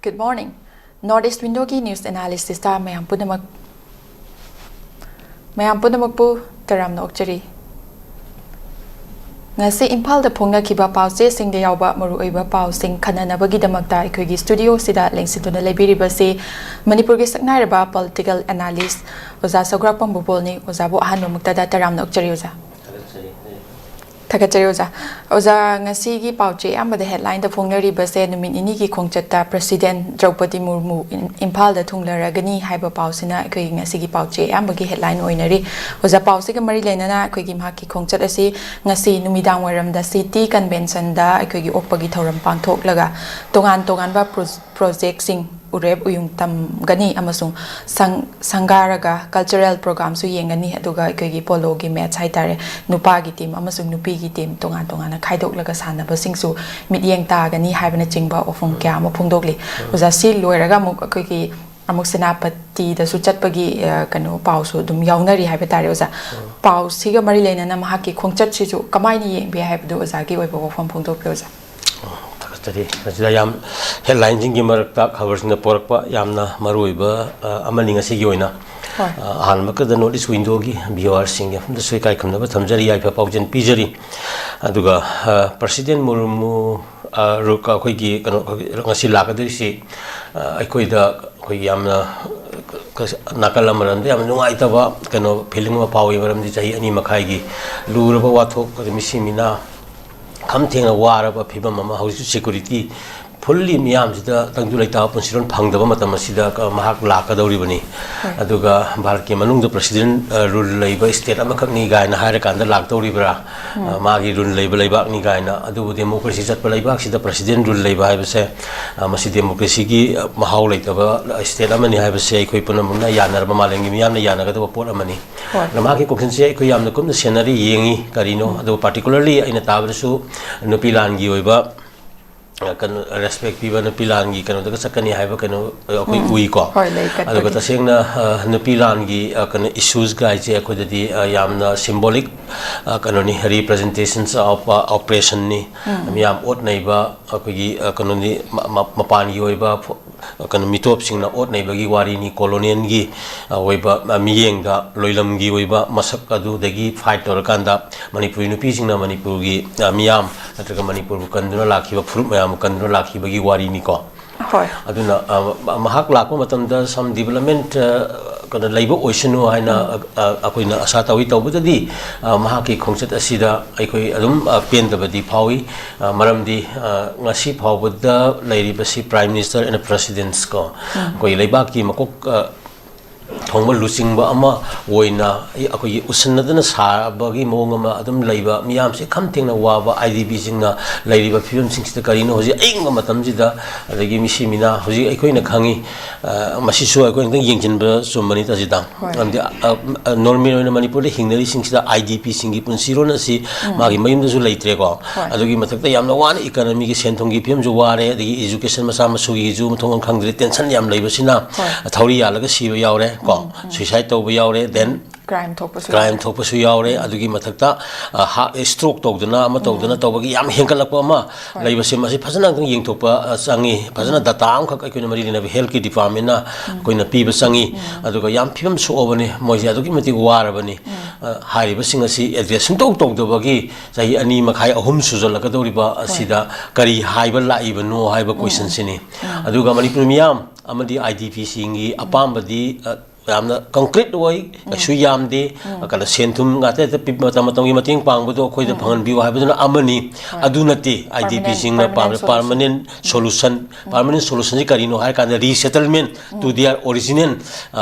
Good morning. Northeast Window ki news analyst ta mayam punamak pu taram na okchari. Ngasi Impal da phongna kiba pause sing de yawba maru oiba pau sing khanana bagi damakta ikhogi studio sida lengsituna lebiriba se Manipur gi saknairaba political analyst Oza Sograkpam Bubhol ni Oza bo ahan mukta da taram na okchari oza. Thakachari oza. Oza ngasi gi pauche amba the headline da phongna ri base numin ini gi khongchatta President Draupadi Murmu Impal da thunglaragani haiba pausina ikoi ngasi gi pauche amba gi headline oinari oza pause ga mari lenana ikoi gi mha ki khongchat asi ngasi numidang waram da city convention da ikoi gi opagi thoram pangthok laga tongan ba project sing ureb uyung tam gani amasung sangaraga cultural program su yengani aduga ikoi gi polo gi match haitare nupa gi team amasung nupi gi team tongan na khaidok laga sanaba singsu midyeng ta gani haibana chingba ofung kya mo phungdokli uza si loiraga mu ikoi gi amuk senapati da su chatpagi kanu pau su dum yaunari haiba tare uza pau siga mari lena na mahaki khongchat si ju kamai ni yeng be haibdu uza gi oibo ofung phungdok uza Tadi, jadi yang headline jinggi merekta cover sini porak yamna maruiba amalinga sih joina. Hal maka the notice window gi biar singnya, the sui kai kamna betam jari ai paujen pijari. Aduga Presiden Murmu ruka koi gi kano ngasi laka dari si koi da koi yamna nakala maram dia menungai tawa kano feeling ma pawi maram di cai ani makai gi lura bawa thok koi misi mina. Kam tengah waraba piba mama house security fully miyam sida tangju lai ta punsiron phangdaba matam asida mahak laka dauri bani aduga bharati manung da president rule laiba state amakak ni gaina haira kanda lak dauri bra magi rule laiba ni gaina adu democracy chat laiba sida president rule laiba haibase masi democracy gi mahau laitaba state amani haibase koi punamna yanar ba malengi miyam na yana ga pot amani namaki kokin se koi yamna kum scenery yengi karino adu particularly ina tabasu nupilan gi oiba kan respect piba nupilan gi kan daga sakani haiba kan koi ui ko adu kata sengna nupilan gi kan issues ga je ko dadi yamna symbolic kan ni representations of operation ni yam ot naiba ko gi kan ni mapan gi oiba kan mitop singna ot naiba gi wari ni colonial gi oiba miyeng da loilam gi oiba masak adu dagi fight tor kanda manipuri nupi singna manipur gi miyam natraga manipur kan duna lakhiba fruit kan laki bagi wari ni ko aduna mahak lakma matam da some development kana laiba oceanu haina akoina asa tawi tawbudi mahaki khongchat asida aikoi adum pen dabadi phawi maramdi ngasi phawbada lairi basi prime minister and presidents ko koi laiba ki makok thongba lusingba ama oina akoi usannadana sabagi mongama adum laiba miyam se khamtengna waba idp singna lairiba film singsta karino hoji ainga matamjida adagi misimina hoji aikoina khangi masisu aikoina yengjinba sumani tajida amdi normal oina manipur de hingnari singsta idp singi punsirona si magi mayumda su leitre ko adogi matakta yamna wan economy gi senthongi film ju ware adagi education masa masugi ju muthong khangdre tension yam leibasina thauri yalaga siba yaure ko suicide toba yaure then crime thokpasu yaure adugi mathakta stroke togdana ama togdana tobagi yam hengalakpa ama leibase masi phajana ang yengthokpa sangi phajana data am khak aikoina mari lina health ki department na koina piba sangi aduga yam phibam so obani moji adugi mati warabani hariba singasi address togdabagi sahi ani makhai ahum sujolaka doriba asida kari haiba laiba no haiba question sini aduga manipur miyam amadi idp singi apambadi yamna concrete way su yamde kala sentum ngate te matamgi mating pangbudo khoi da phangan biwa habuduna amani adunati idp singna permanent solution ji karino har kan resettlement to their original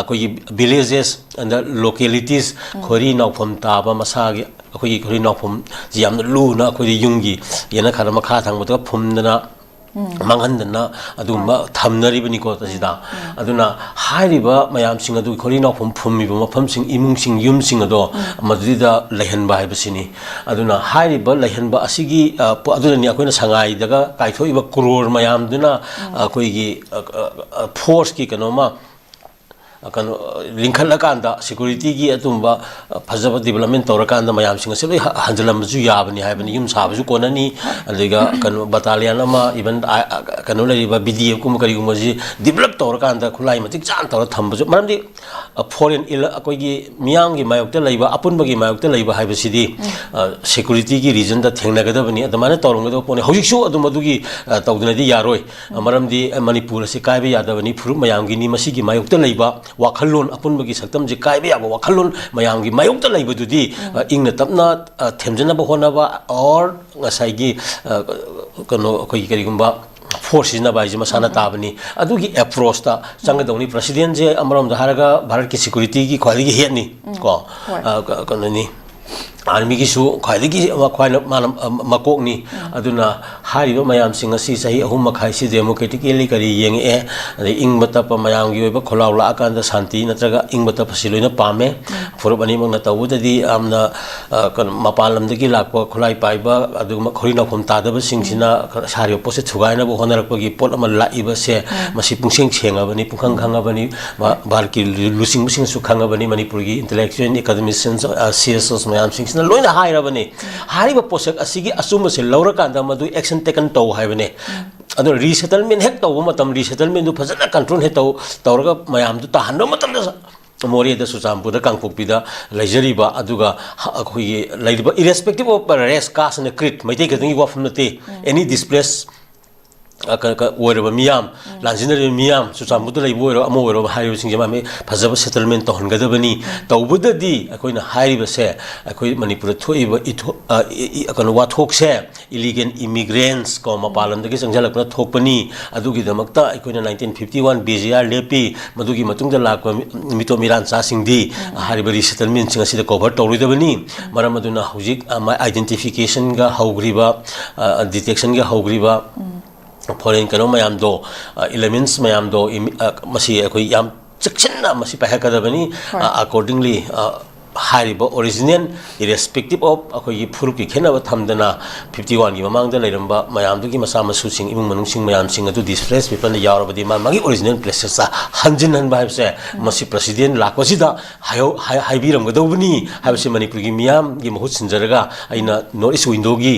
koi villages and the localities khori naufam taba masagi khoi khori naufam ji yamna lu na khoi yungi yana khara makha thangbudo phumdana manghandana aduma thamnari bani ko tajida aduna hairiba mayam sing adu khori na phummi ba mafam sing imung sing yum sing ado madrida lehan ba haibasini aduna hairiba lehan ba asigi aduna ni akoina sangai daga kaithoi ba crore mayam duna akoi gi force ki kanoma लिंखल्लकांदा security की अतुंबा फजब development तौरकांदा मयाम Singh से लोई हंजलमजु याबनी हायबनी yum साबजु कोननी अदेगा कनो battalion अमा even कनो लेरिबा BDF कुम करिगुमजी develop तौरकांदा खुलाई मतिक चान तौर थंबजु मरमदि फॉरेन इल अकोगी मियांगी मायोक्ता लैबा अपुनबगी मायोक्ता लैबा हायबसिदी सिक्योरिटी की रीजन दा थेंगनगदबनी अदमाने तौरंगदो पोने हौजिकसु अदुमदुगी तौदनदि यारोय मरमदि मणिपुर से कायबे यादबनी फुरुप मयामगी नि मसिगी मायोक्ता लैबा वाखलोन अपुनबगी सक्तम जे कायबे याबा वाखलोन मयामगी मायोक्ता लैबदुदी इंगना तपना थेमजनबा होनबा और ngसाइगी कनो कोई करिगुंबा फोर्स इज बाइजे मसाना ताबनी अदुगी अप्रोच ता चंगदौनी प्रेसिडेंट जे अमरम दहारगा भारत की सिक्योरिटी की ख्वाइदगी हेडनी को कनोनी आर्मी की खाई मकोनी हारिब मैम सही अहम मखाई से डेमोक्रेटिकली करी ये इंब तप मैम की खोलाव लाकान शांति नत्रग इंब तप से लोन पामे फुरुब अनीमक तौबदी मपान लमदगी लाप खुलाई पाइब खोरी नौफम तादबसिंगसिना सारिब पोसे थुगाइनब होनरपगी पोट लाइबसे पुंसें सेंगबनी पुखंग खंगबनी भारत की लुसिंगसिंगसु खंगबनी मणिपुर की intellectual academicians CSS ma'am लोइना हाइरबने Harib पोसक असिगी असुम से लौरकांदा मदु एक्शन टेकन तौ हाइबने अदो रिसेटलमेंट हेक तौ मतम रिसेटलमेंट दु फजना कंट्रोल हे तौ तौरगा मयाम दु ताहनो मतम द मोरे द सुचामपुर कांगपोकपीदा लैजरीबा अदुगा अखोई लैरिबा irrespective of race caste and creed Meitei गदंगी वाफम नते एनी डिस्प्लेस मियाम लांजिनर मियाम सुचामपुर लेबो अमो हाइबसिंग फजब सेटलमेंट तौहनगदबनी तौबददी अखोइना हाइबसे अखोइ मणिपुर थोइब कनो वाथोकसे इलीगल इमिग्रेंट्स को मपालमदगी संजलकना थोकपनी अदुगिदमक्ता अखोइना 1951 बीजीआर लेपी मदुगी मतुंगदा लाकवा मितो मिरान चासिंगदी हारिब रिसेटलमेंट सिंग असिदा कवर तौरिदबनी मरम अदुना हौजिक आइडेंटिफिकेशन गा हौग्रिबा डिटेक्शन गा हौग्रिबा फॉरेन कनो मैम दो एलिमेंट्स मैम दो मसी अखोई याम चेक्सन्ना मसी पाहकदबनी accordingly Harib original irrespective of अखोई फुरुप की खेनब थमदना 51 की ममांग द लेरंबा मैम दुगी मसा मसुसिंग इमुंग मनुसिंग मैम सिंग अदु डिस्प्लेस पीपल ने यावरबदी मागी ओरिजिनल प्लेसेस हंजिन हन बाइबसे मसी प्रेसिडेंट लाकोसिदा हाइबिरमगदौबनी हाइबसे मणिपुर की मियाम की महूत सिंजरगा आइना नॉर्थ ईस्ट विंडो की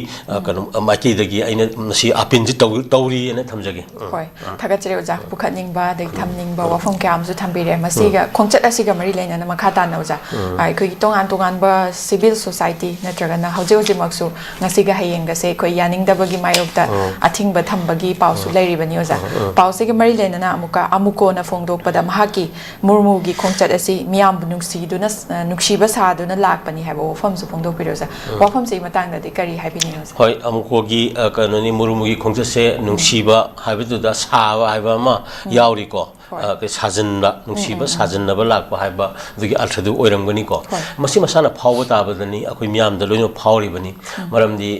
कनो माइकेदगी आइना मसी अपिन जि तौरी ने थमजगे होय थागचरे ओजा पुखनिंगबा दे थमनिंगबा वाफम क्यामजु थम्बिरे मसीगा खोंगचत असिगा मरि लेना मखा ताना ओजा आई तोंगान सिविल सोसाइटी नत्रगना हौजिमक्सु ngasiga hayengase khoi yaningdabagi mayokta athingba thambagi pausu leiribani oza pausege mari lenana amuko na phongdokpada mahaki murmu gi khongchat asi miyam nungsi duna nuksiba sa duna lakpani habo wafam su phongdokpiroza wafam se matangda de kari haibini oza hoi amuko gi kanoni murmu gi khongchat se nuksiba haibidu da sawa haiba ma yauri ko ke sajanba nuksiba sajanaba lakpa haiba dugi althadu oiramgani ko मसी मसाना फाव ताबदनी अखोई मियाम द लोइनो फावरिबनी मरमदी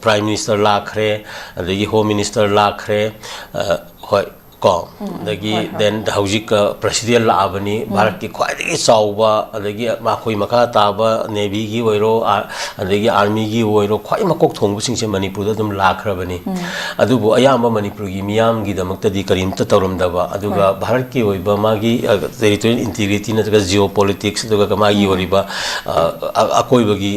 प्राइम मिनिस्टर लाखरे अदगी होम मिनिस्टर लाखरे होय को दगी देन हौजिक प्रेसिडेंट लाबनी भारत की ख्वाइदगी चावबा अदगी माखोई मखा ताबा नेवी की ओइरो अदगी आर्मी की ओइरो ख्वाइ मकोक थोंबसिंगसे मणिपुर द दुम लाखरबनी अदुबो अयाम मणिपुर की मियाम की दमक्तदी करीमत तौरमदबा अदुगा भारत की ओइबा मागी टेरिटोरियल इंटीग्रिटी नतगा जियोपॉलिटिक्स दुगा मागी ओरिबा अकोइबगी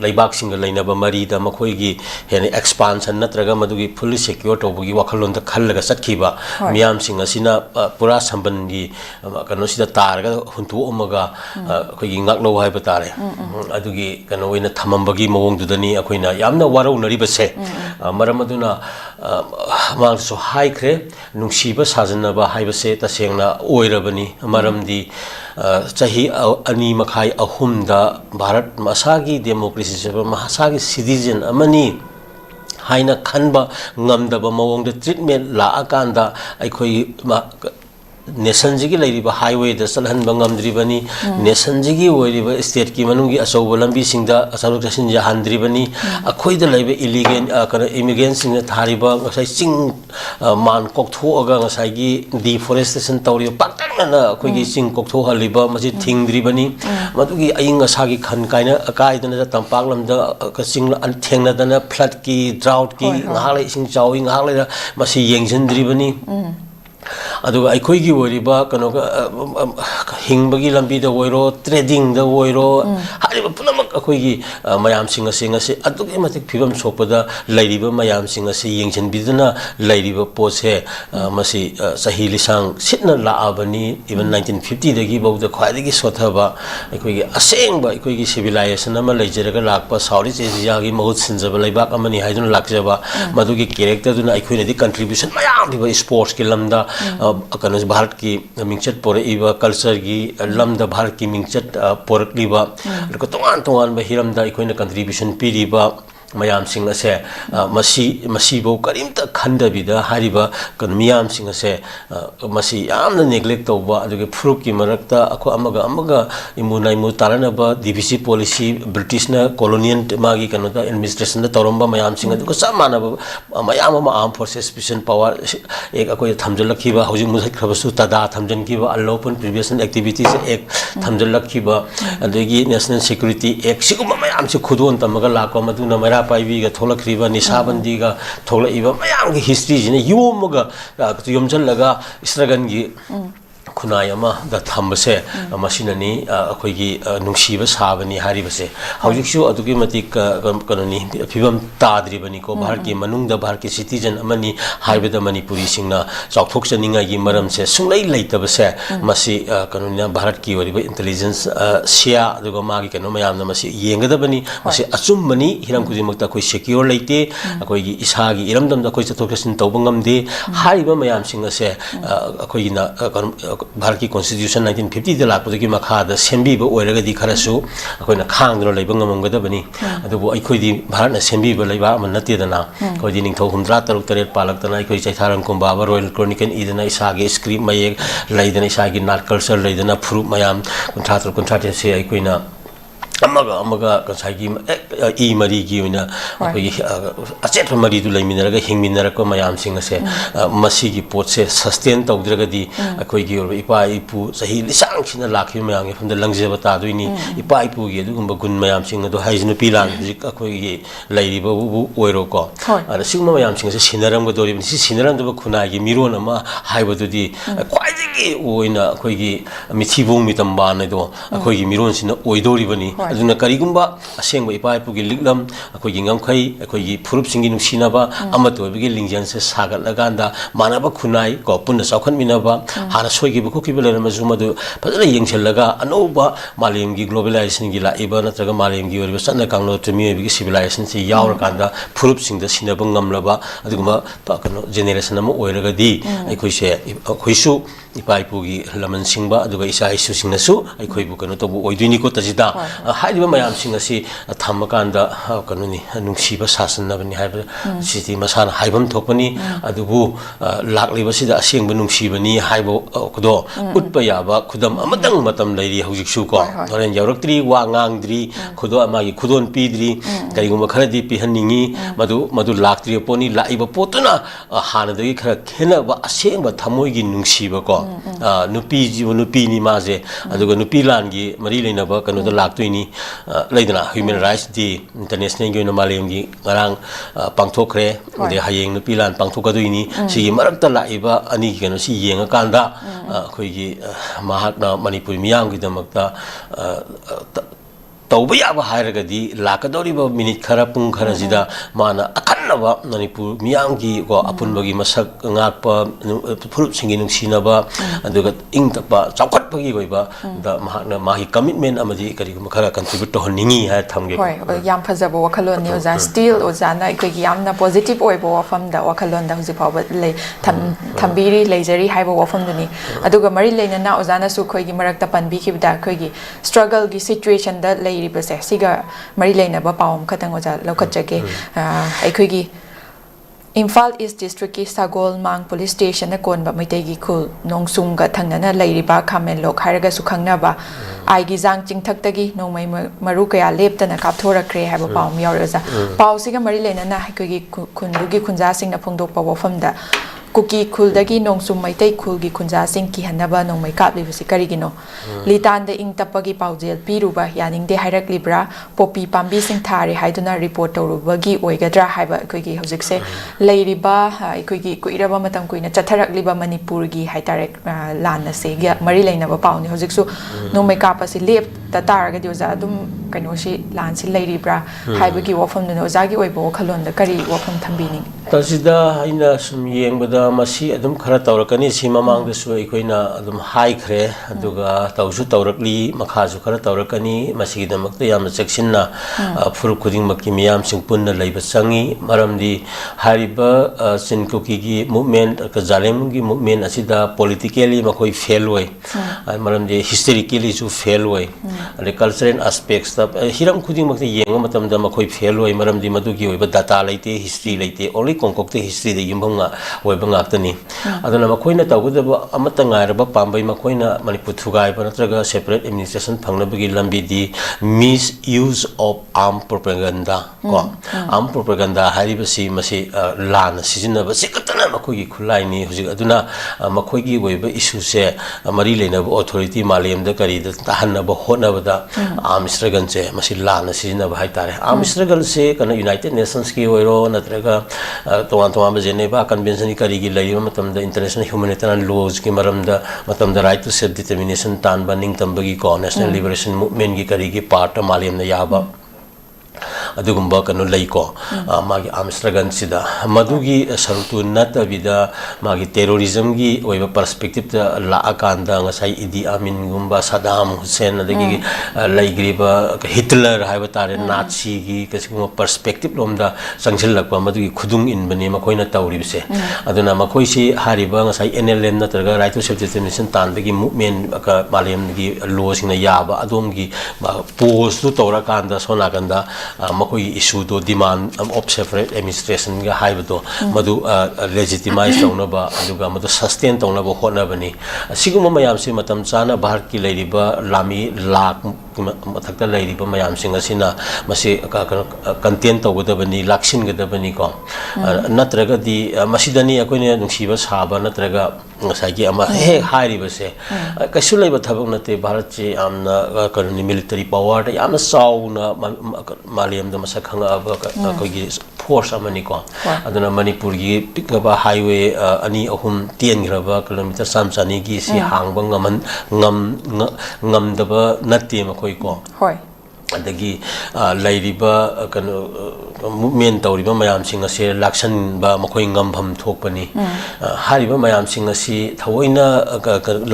लेबाकसिंग लेनब मरीद मखोइगी हेने एक्सपांशन नत्रगा मदुगी फुल्ली सिक्योर तौबगी वखलोंद खल्लगा चटखिबा मियाम सिंग असिना पुरा संबंधी कनोसिदा तारगा हुंतु उमगा अखोइगी ngaklo हाइबा तारे अदुगी कनो ओइना थमंबगी मवोंगदुदनी अखोइना यामना वारौनरिबसे मरम अदुना मांगसो हाइख्रे नुंसीबा साजनबा हाइबसे तसेंगना ओइरबनी मरमदी चाही अनि मखाई अहुमदा भारत मसागी डेमोक्रेसी महासागी सिटीजन अमनी हाइना खनबा ngamdaba mawongda treatment la akanda aikhoi nation जी की लेरिबा हाईवे द चलहन बंगमद्रिबनी नेशन जी की ओरिबा स्टेट की मनुंगी असौब लंबी सिंगदा असौब जसिन जहांद्रिबनी अखोइद लेबे इलीगल कन इमिग्रेंट सिंग थारिबा गसाई चिंग मान कोकथोगा गसाईगी डिफोरेस्टेशन तौरियो पाक्तनना अखोइगी चिंग कोकथो हलिबा मजि थिंगद्रिबनी मदुगी अयिंग असागी खन काइना अकाइदना तंपाक लमदा कसिंग थेंगनादना फ्लड की ड्राउट की ngahale ising chawi ngahale masi yengjenद्रिबनी aduga aikoigi woriba kanoga hingbagi lambi da woiro trading da woiro hariba punamak akoigi mayam singa singa se adugi matik phibam sopada lairiba mayam singa se yengchen biduna lairiba pose masi sahi lisang sitna laabani even 1950 dagi bauda khwaidagi sothaba aikoigi asengba aikoigi civilization ama leijeraga lakpa Southeast Asia gi mahut sinjaba leibak amani haiduna lakjaba madugi character duna aikoina di contribution mayam diba sports ki lamda कनस भारत की मिंगचट पोरइबा culture की lambda Bharat की मिंगचट पोरकलिबा लको तोंगान तोंगान बा हिरमदा इकोइना contribution पीरिबा मयाम Singh असे मसी बो करीमता खंडबिदा हारिबा कन मियाम सिंह असे मसी यामना नेग्लेक्ट तौबा अदुगे फ्रुक की मरकता अखो अमगा इमुना इमु तारनबा डीवीसी पॉलिसी ब्रिटिश ना कॉलोनियल मागी कनोदा एडमिनिस्ट्रेशन दा तौरंबा मयाम सिंह अदुगो समानबा मयाम arm forces special power act अको थमजलखिबा हौजिक मुझखबसु तदा थमजनखिबा अनलॉफुल प्रिवियसन एक्टिविटीज एक थमजलखिबा अदुगी नेशनल सिक्योरिटी एक सिगुम मयाम से खुदोन तमगा लाको मदुना मरा पाइबीगा थोलखरिबा निसाबंदीगा थोलइबा मयामगी हिस्ट्री जिने योमगा योमजलगा स्ट्रगल खुनाय दा थम्बसे मसिननी अखोइगी नुंसीब साबनी हारिबसे हौजिकसु अदुगी मतिक कननी फिबम ताद्रिबनी को भारत की मनुंग दा भारत की सिटीजन अमनी हाइबदा मणिपुरी सिंगना चौथोक्चनिंगागी मरमसे सुंगलै लैतबसे मसि कनोनिना भारत की ओरिबा इंटेलिजेंस सिया अदुगा मागी कनो मयामना मसि येंगदबनी मसि अचुमबनी हिरम कुजिमक्ता कोइ सिक्योर लैते अखोइगी इसागी इरमदमदा कोइ चथोक्चसिन तौबंगमदे हारिबा मयाम सिंगसे अखोइगिना भारत की कॉन्स्टिट्यूशन 1950 लापदगी मखाद सेंबीब ओइरगदी खरसु अखोइना खांगदनो लैबंग मंगदबनी अदुबो अखोइदी भारतना सेंबीब लैबा अमन नतेदना अखोइदी निंगथौ 63 पालक्तना अखोइ चैथारंग कुंबाबा रॉयल क्रॉनिकल इदना इसागे स्क्रिप्ट मयेक लैदना इसागी नाट कल्चर लैदना फ्रू मयाम 63 से अखोइना अमगा कसागी ई मरी की ओइना अखोइ अचेत मरी दु लैमिनरगा हिंगमिनरको मयाम सिंग से मसी की पोट से सस्टेन तौद्रगदी अखोइ की ओर इपा इपु सही लिसांग सिना लाखि मयाम फंद लंगजेबा तादुइनी इपा इपु गे दुगुम गुन मयाम सिंग दो हाइजनु पिलान जिक अखोइ की लैरिबा बु ओइरो को अर सिगम मयाम सिंग से सिनरम गदोरि सि सिनरम दब खुनागी मिरोन अमा हाइबदुदी क्वाइदगी ओइना अखोइ की मिथिबों मितंबा नदो अखोइ की मिरोन सिना ओइदोरिबनी अदुना करिगुंबा असेंग इपा इपुगी लिगलम अखोइगी ngамखै अखोइगी फुरुप सिंगी नुसिनाबा अमतोबगी लिंजन से सागत लगांदा मानबा खुनाई को पुन साखन मिनाबा हाना सोइगी बखोखिबा लेरमजु मदु फजला यंगछलगा अनौबा मालेमगी ग्लोबलाइजेशन गी लाइबा नत्रगा मालेमगी ओरिबा सन्ना कांगलो टमियबगी सिविलाइजेशन से यावरकांदा फुरुप सिंगदा सिनाबा ngamlaba अदुगमा कनो जेनेरेशन अमा ओइरगदी अखोइसे अखोइसु इपा इपुगी लमन सिंगबा अदुगा इसा इसु सिंगनसु अखोइबु कनो तबु ओइदुइनिको तजिदा हाइबा मयाम सिंगसी थमकांदा कनुनी नुंसीबा सासनबनी हाइबा सिटी मसान हाइबम थोपनी अदुबु लाक्लिबसिदा असेंग नुंसीबनी हाइबो कुदो उटपा याबा खुदम अमदंग मतम लैरी हौजिकसु को होरेन यौरक्त्री वा ngang-द्री खुदो अमागी खुदोन पीद्री करिगुमा खरदी पिहन्निंगी मदु लाक्त्री पोनी लाइबा पोतुना हानदगी खर खेनबा असेंबा थमोइगी नुंसीबा को नुपी जीव नुपीनी माजे अदुगा नुपी लानगी मरी लेनबा कनुदा लाक्तोइनी लेदना ह्यूमन राइट्स डे इंटरनेशनल गी मालेमगी ngarang pangthokre de hayeng nupi lan pangthokadui sigi marakta laiba ani keno si yenga kanda khoigi mahakna manipur miyam gi damakta तौब याब हायरगदी लाकदौरिबा मिनिट खरा पुंग खरा जिदा माना अखन्नबा मणिपुर मियांगी को अपुनबगी मसक ngaakpa फुरुप सिंगी नुंसिनबा अदुगा इंगतपा चौखटपगी गोइबा द महाना माही कमिटमेंट अमदी करिगुम खरा कंट्रीब्यूट तो हनिंगी है थमगे होय याम फजबो वखलोन नि ओजा स्टिल ओजाना इकोगी यामना पॉजिटिव ओइबो वफम दा वखलोन दा हुजि फाव ले थम्बीरी लेजरी हाइबो वफम दुनी अदुगा मरि लेना ओजाना सु खोइगी मरकता पनबी खिबदा खोइगी स्ट्रगल गी सिचुएशन दा लेरिबसे सिगा मरि लेनबा पावम खतंग ओजा लौखटजगे अखोइगी इम्फाल ईस्ट डिस्ट्रिक्ट की सागोल मांग पुलिस स्टेशन कोनबा मैतैगी खुल नोंगसुंगा थंगना लैरिबा खामेन लोक हायरगा सुखंगनाबा आईगी जांग चिंगथक्तगी नोंमै मरु कया लेप्तना कापथोरख्रे हायबा पावम यावरजा पावसिगा मरि लेनना अखोइगी खुनदुगी खुंजासिंगना फोंदोकपा वफमदा kuki khul-dagi nongsum maitai khul-gi khunja-sing kihanaba nongmai kaplibasi karigino litan-da ing-tapagi paujel piruba yaningde hairak-libra popi pambi-sing thare haiduna report tawrubagi oigadra haiba aikoigi hojikse leiriba aikoigi kuiraba matam kuina chatharak-liba manipur-gi haitare lan-ase mari leinaba pauni hojiksu nongmai kapasi lep ta taragadi oja adum kainosi lan-si leiribra haibagi wafamduna ojagi oiba wakhalonda kari wafam thambini ꯇꯥꯖꯤꯗ ꯑꯩꯅ ꯁꯨꯝ ꯌꯦꯡꯕꯗ ꯃꯁꯤ ꯑꯗꯨꯝ ꯈꯔ ꯇꯧꯔꯛꯀꯅꯤ ꯁꯤ ꯃꯃꯥꯡꯗꯁꯨ ꯑꯩꯈꯣꯏꯅ ꯑꯗꯨꯝ ꯍꯥꯏꯈ꯭ꯔꯦ ꯑꯗꯨꯒ ꯇꯧꯁꯨ ꯇꯧꯔꯛꯂꯤ ꯃꯈꯥꯁꯨ ꯈꯔ ꯇꯧꯔꯛꯀꯅꯤ ꯃꯁꯤꯒꯤꯗꯃꯛꯇ ꯌꯥꯝꯅ ꯆꯦꯛꯁꯤꯟꯅ ꯐꯨꯔꯨꯞ ꯈꯨꯗꯤꯡꯃꯛꯀꯤ ꯃꯤꯌꯥꯝꯁꯤꯡ ꯄꯨꯟꯅ ꯂꯩꯕ ꯆꯪꯉꯤ ꯃꯔꯝꯗꯤ ꯍꯥꯏꯔꯤꯕ ꯆꯤꯟ ꯀꯨꯀꯤꯒꯤ ꯃꯨꯚꯃꯦꯟꯠ ꯖꯥꯂꯦꯝꯒꯤ ꯃꯨꯚꯃꯦꯟꯠ ꯑꯁꯤꯗ ꯄꯣꯂꯤꯇꯤꯀꯦꯜꯂꯤ ꯃꯈꯣꯏ ꯐꯦꯜ ꯑꯣꯏ ꯃꯔꯝꯗꯤ ꯍꯤꯁꯇꯣꯔꯤꯀꯦꯜꯂꯤꯁꯨ ꯐꯦꯜ ꯑꯣꯏ ꯑꯗꯩ ꯀꯜꯆꯔꯦꯜ ꯑꯁꯄꯦꯛꯁꯇ ꯍꯤꯔꯝ ꯈꯨꯗꯤꯡꯃꯛꯇ ꯌꯦꯡꯕ ꯃꯇꯝꯗ ꯃꯈꯣꯏ ꯐꯦꯜ ꯑꯣꯏ ꯃꯔꯝꯗꯤ ꯃꯗꯨꯒꯤ ꯑꯣꯏꯕ ꯗꯥꯇꯥ ꯂꯩꯇꯦ ꯍꯤꯁꯇ꯭ꯔꯤ ꯂꯩꯇꯦ ꯑꯣꯟꯂꯤ ꯀꯣꯡꯀꯣꯛꯇ ꯍꯤꯁꯇ꯭ꯔꯤꯗ ꯌꯨꯝꯐꯝ ꯑꯣꯏꯕ ꯉꯥꯛꯇꯅꯤ ꯑꯗꯨꯅ ꯃꯈꯣꯏꯅ ꯇꯧꯒꯗꯕ ꯑꯃꯠꯇ ꯉꯥꯏꯔꯕ ꯄꯥꯝꯕꯩ ꯃꯈꯣꯏꯅ ꯃꯅꯤꯄꯨꯔ ꯊꯨꯒꯥꯏꯕ ꯅꯠꯇ꯭ꯔꯒ ꯁꯦꯄꯔꯦꯠ ꯑꯦꯗꯃꯤꯅꯤꯁꯇ꯭ꯔꯦꯁꯟ ꯐꯪꯅꯕꯒꯤ ꯂꯝꯕꯤꯗꯤ misuse of armed propaganda ꯀꯣ armed propaganda ꯍꯥꯏꯔꯤꯕꯁꯤ ꯃꯁꯤ ꯂꯥꯟꯅ ꯁꯤꯖꯤꯟꯅꯕ ꯁꯤ ꯈꯛꯇꯅ ꯃꯈꯣꯏꯒꯤ ꯈꯨꯠꯂꯥꯏꯅꯤ ꯍꯧꯖꯤꯛ ꯑꯗꯨꯅ ꯃꯈꯣꯏꯒꯤ ꯑꯣꯏꯕ ꯏꯁꯨꯁꯦ ꯃꯔꯤ ꯂꯩꯅꯕ ꯑꯣꯊꯣꯔꯤꯇꯤ ꯃꯥꯂꯦꯝꯗ ꯀꯔꯤꯗ ꯇꯥꯍꯟꯅꯕ ꯍꯣꯠꯅꯕꯗ armed struggle-ꯁꯦ ꯃꯁꯤ ꯂꯥꯟꯅ ꯁꯤꯖꯤꯟꯅꯕ ꯍꯥꯏꯇꯥꯔꯦ armed struggle-ꯁꯦ ꯀꯩꯅꯣ ꯌꯨꯅꯥꯏꯇꯦꯗ ꯅꯦꯁꯟꯁꯀꯤ ꯑꯣꯏꯔꯣ ꯅꯠꯇ꯭ꯔꯒ ꯇꯣꯉꯥꯟ ꯇꯣꯉꯥꯟꯕ ꯖꯦꯅꯦꯚꯥ ꯀꯟꯚꯦꯟꯁꯟ ꯀꯔꯤꯒꯤ ꯂꯩꯔꯤꯕ ꯃꯇꯝꯗ ꯏꯟꯇꯔꯅꯦꯁꯅꯦꯜ ꯍ꯭ꯌꯨꯃꯦꯅꯤꯇꯦꯔꯤꯌꯟ ꯂꯣꯁꯀꯤ ꯃꯇꯝꯗ ꯔꯥꯏꯠ ꯇꯨ ꯁꯦꯜꯐ ꯗꯤꯇꯔꯃꯤꯅꯦꯁꯟ ꯇꯥꯟꯕ ꯅꯤꯡꯇꯝꯕꯒꯤꯀꯣ ꯅꯦꯁꯅꯦꯜ ꯂꯤꯕꯔꯦꯁꯟ ꯃꯨꯚꯃꯦꯟꯠꯒꯤ ꯀꯔꯤꯒꯤ ꯄꯥꯔꯠꯇ ꯃꯥꯂꯦꯝꯅ ꯌꯥꯕ ꯑꯗꯨꯒꯨꯝꯕ ꯀꯩꯅꯣ ꯂꯩꯀꯣ ꯃꯥꯒꯤ armed struggle-ꯁꯤꯗ ꯃꯗꯨꯒꯤ ꯁꯔꯨꯛꯇꯨ ꯅꯠꯇꯕꯤꯗ ꯃꯥꯒꯤ ꯇꯦꯔꯣꯔꯤꯖꯝꯒꯤ ꯑꯣꯏꯕ ꯄꯔꯁꯄꯦꯛꯇꯤꯞꯇ ꯂꯥꯛꯑꯀꯥꯟꯗ ꯉꯁꯥꯏ ꯏꯗꯤ ꯑꯃꯤꯟꯒꯨꯝꯕ ꯁꯗꯥꯝ ꯍꯨꯁꯦꯟ ꯑꯗꯒꯤ ꯂꯩꯈ꯭ꯔꯤꯕ ꯍꯤꯠꯂꯔ ꯍꯥꯏꯕ ꯇꯥꯔꯦ ꯅꯥꯠꯁꯤꯒꯤ ꯀꯩꯒꯨꯝꯕ ꯄꯔꯁꯄꯦꯛꯇꯤꯞ ꯂꯣꯝꯗ ꯆꯪꯁꯤꯜꯂꯛꯄ ꯃꯗꯨꯒꯤ ꯈꯨꯗꯨꯡ ꯏꯟꯕꯅꯤ ꯃꯈꯣꯏꯅ ꯇꯧꯔꯤꯕꯁꯦ ꯑꯗꯨꯅ ꯃꯈꯣꯏꯁꯤ ꯍꯥꯏꯔꯤꯕ ꯉꯁꯥꯏ NLM ꯅꯠꯇ꯭ꯔꯒ ꯔꯥꯏꯠ ꯇꯨ ꯁꯦꯜꯐ ꯗꯤꯇꯔꯃꯤꯅꯦꯁꯟ ꯇꯥꯟꯕꯒꯤ ꯃꯨꯚꯃꯦꯟꯠ ꯃꯥꯂꯦꯝꯒꯤ ꯂꯣꯁꯤꯡꯅ ꯌꯥꯕ ꯑꯗꯣꯝꯒꯤ ꯄꯣꯁꯇꯨ ꯇꯧꯔꯀꯥꯟꯗ ꯁꯣꯝ ꯅꯥꯀꯟꯗ ꯃꯈꯣꯏꯒꯤ ꯏꯁꯨꯗꯣ ꯗꯤꯃꯥꯟ ꯑꯣꯐ ꯁꯦꯄꯔꯦꯠ ꯑꯦꯗꯃꯤꯅꯤꯁꯇ꯭ꯔꯦꯁꯟꯒ ꯍꯥꯏꯕꯗꯣ ꯃꯗꯨ ꯂꯦꯖꯤꯇꯤꯃꯥꯏꯖ ꯇꯧꯅꯕ ꯑꯗꯨꯒ ꯃꯗꯨ ꯁꯁꯇꯦꯟ ꯇꯧꯅꯕ ꯍꯣꯠꯅꯕꯅꯤ ꯑꯁꯤꯒꯨꯝꯕ ꯃꯌꯥꯝꯁꯤ ꯃꯇꯝ ꯆꯥꯅ ꯚꯥꯔꯠꯀꯤ ꯂꯩꯔꯤꯕ ꯂꯥꯟꯃꯤ ꯂꯥꯛ ꯃꯊꯛꯇ ꯂꯩꯔꯤꯕ ꯃꯌꯥꯝꯁꯤꯡ ꯑꯁꯤꯅ ꯃꯁꯤ ꯀꯟꯇꯦꯟ ꯇꯧꯒꯗꯕꯅꯤ ꯂꯥꯛꯁꯤꯟꯒꯗꯕꯅꯤꯀꯣ ꯅꯠꯇ꯭ꯔꯒꯗꯤ ꯃꯁꯤꯗꯅꯤ ꯑꯩꯈꯣꯏꯅ ꯅꯨꯡꯁꯤꯕ ꯁꯥꯕ ꯅꯠꯇ꯭ꯔꯒ ꯉꯁꯥꯏꯒꯤ ꯑꯃ ꯍꯦꯛ ꯍꯥꯏꯔꯤꯕꯁꯦ ꯀꯩꯁꯨ ꯂꯩꯕ ꯊꯕꯛ ꯅꯠꯇꯦ ꯚꯥꯔꯠꯁꯤ ꯌꯥꯝꯅ ꯀꯩꯅꯣꯅꯤ ꯃꯤꯂꯤꯇꯔꯤ ꯄꯥꯋꯔꯗ ꯌꯥꯝꯅ ꯆꯥꯎꯅ ꯃꯥꯂꯦꯝꯗ ꯃꯁꯛ ꯈꯪꯉꯛꯑꯕ ꯑꯩꯈꯣꯏꯒꯤ ꯐꯣꯔꯁ ꯑꯃꯅꯤꯀꯣ ꯑꯗꯨꯅ ꯃꯅꯤꯄꯨꯔꯒꯤ ꯄꯤꯛꯂꯕ ꯍꯥꯏꯋꯦ ꯑꯅꯤ ꯑꯍꯨꯝ ꯇꯦꯟꯈ꯭ꯔꯕ ꯀꯤꯂꯣꯃꯤꯇꯔ ꯆꯥꯝ ꯆꯅꯤꯒꯤ ꯁꯤ ꯍꯥꯡꯕ ꯉꯝꯗꯕ ꯅꯠꯇꯦ ꯃꯈꯣꯏꯀꯣ ꯑꯗꯒꯤ ꯂꯩꯔꯤꯕ ꯀꯩꯅꯣ ꯃꯨꯚꯃꯦꯟꯠ ꯇꯧꯔꯤꯕ ꯃꯌꯥꯝꯁꯤꯡ ꯑꯁꯤ ꯂꯥꯛꯁꯟꯕ ꯃꯈꯣꯏ ꯉꯝꯐꯝ ꯊꯣꯛꯄꯅꯤ ꯍꯥꯏꯔꯤꯕ ꯃꯌꯥꯝꯁꯤꯡ ꯑꯁꯤ ꯊꯑꯣꯏꯅ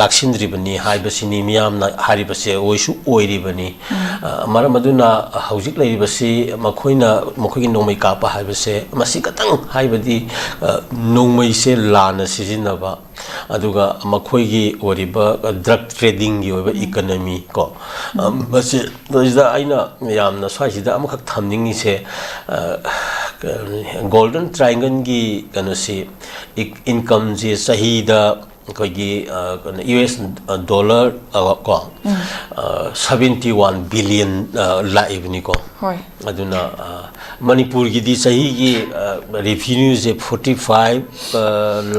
ꯂꯥꯛꯁꯤꯟꯗ꯭ꯔꯤꯕꯅꯤ ꯍꯥꯏꯕꯁꯤꯅꯤ ꯃꯤꯌꯥꯝꯅ ꯍꯥꯏꯔꯤꯕꯁꯦ ꯑꯣꯏꯁꯨ ꯑꯣꯏꯔꯤꯕꯅꯤ ꯃꯔꯝ ꯑꯗꯨꯅ ꯍꯧꯖꯤꯛ ꯂꯩꯔꯤꯕꯁꯤ ꯃꯈꯣꯏꯒꯤ ꯅꯣꯡꯃꯩ ꯀꯥꯞꯄ ꯍꯥꯏꯕꯁꯦ ꯃꯁꯤ ꯈꯛꯇꯪ ꯍꯥꯏꯕꯗꯤ ꯅꯣꯡꯃꯩꯁꯦ ꯂꯥꯟꯅ ꯁꯤꯖꯤꯟꯅꯕ ꯑꯗꯨꯒ ꯃꯈꯣꯏꯒꯤ ꯑꯣꯏꯔꯤꯕ ꯗ꯭ꯔꯒ ꯇ꯭ꯔꯦꯗꯤꯡꯒꯤ ꯑꯣꯏꯕ ꯏꯀꯣꯅꯣꯃꯤ ꯀꯣ ꯃꯁꯤ ꯁꯤꯗ ꯑꯩꯅ ꯌꯥꯝꯅ ꯁ꯭ꯋꯥꯏꯁꯤꯗ ꯑꯃꯈꯛ ꯊꯝꯅꯤꯡꯉꯤꯁꯦ ꯒꯣꯜꯗꯟ ꯇ꯭ꯔꯥꯏꯡꯒꯜꯒꯤ ꯀꯩꯅꯣꯁꯤ ꯏꯟꯀꯝꯁꯤ ꯆꯍꯤꯗ ꯑꯩꯈꯣꯏꯒꯤ US dollar ꯀꯣ 71 billion ꯂꯥꯛꯏꯕꯅꯤꯀꯣ ꯑꯗꯨꯅ ꯃꯅꯤꯄꯨꯔꯒꯤꯗꯤ ꯆꯍꯤꯒꯤ ꯔꯦꯚꯤꯅ꯭ꯌꯨꯁꯦ 45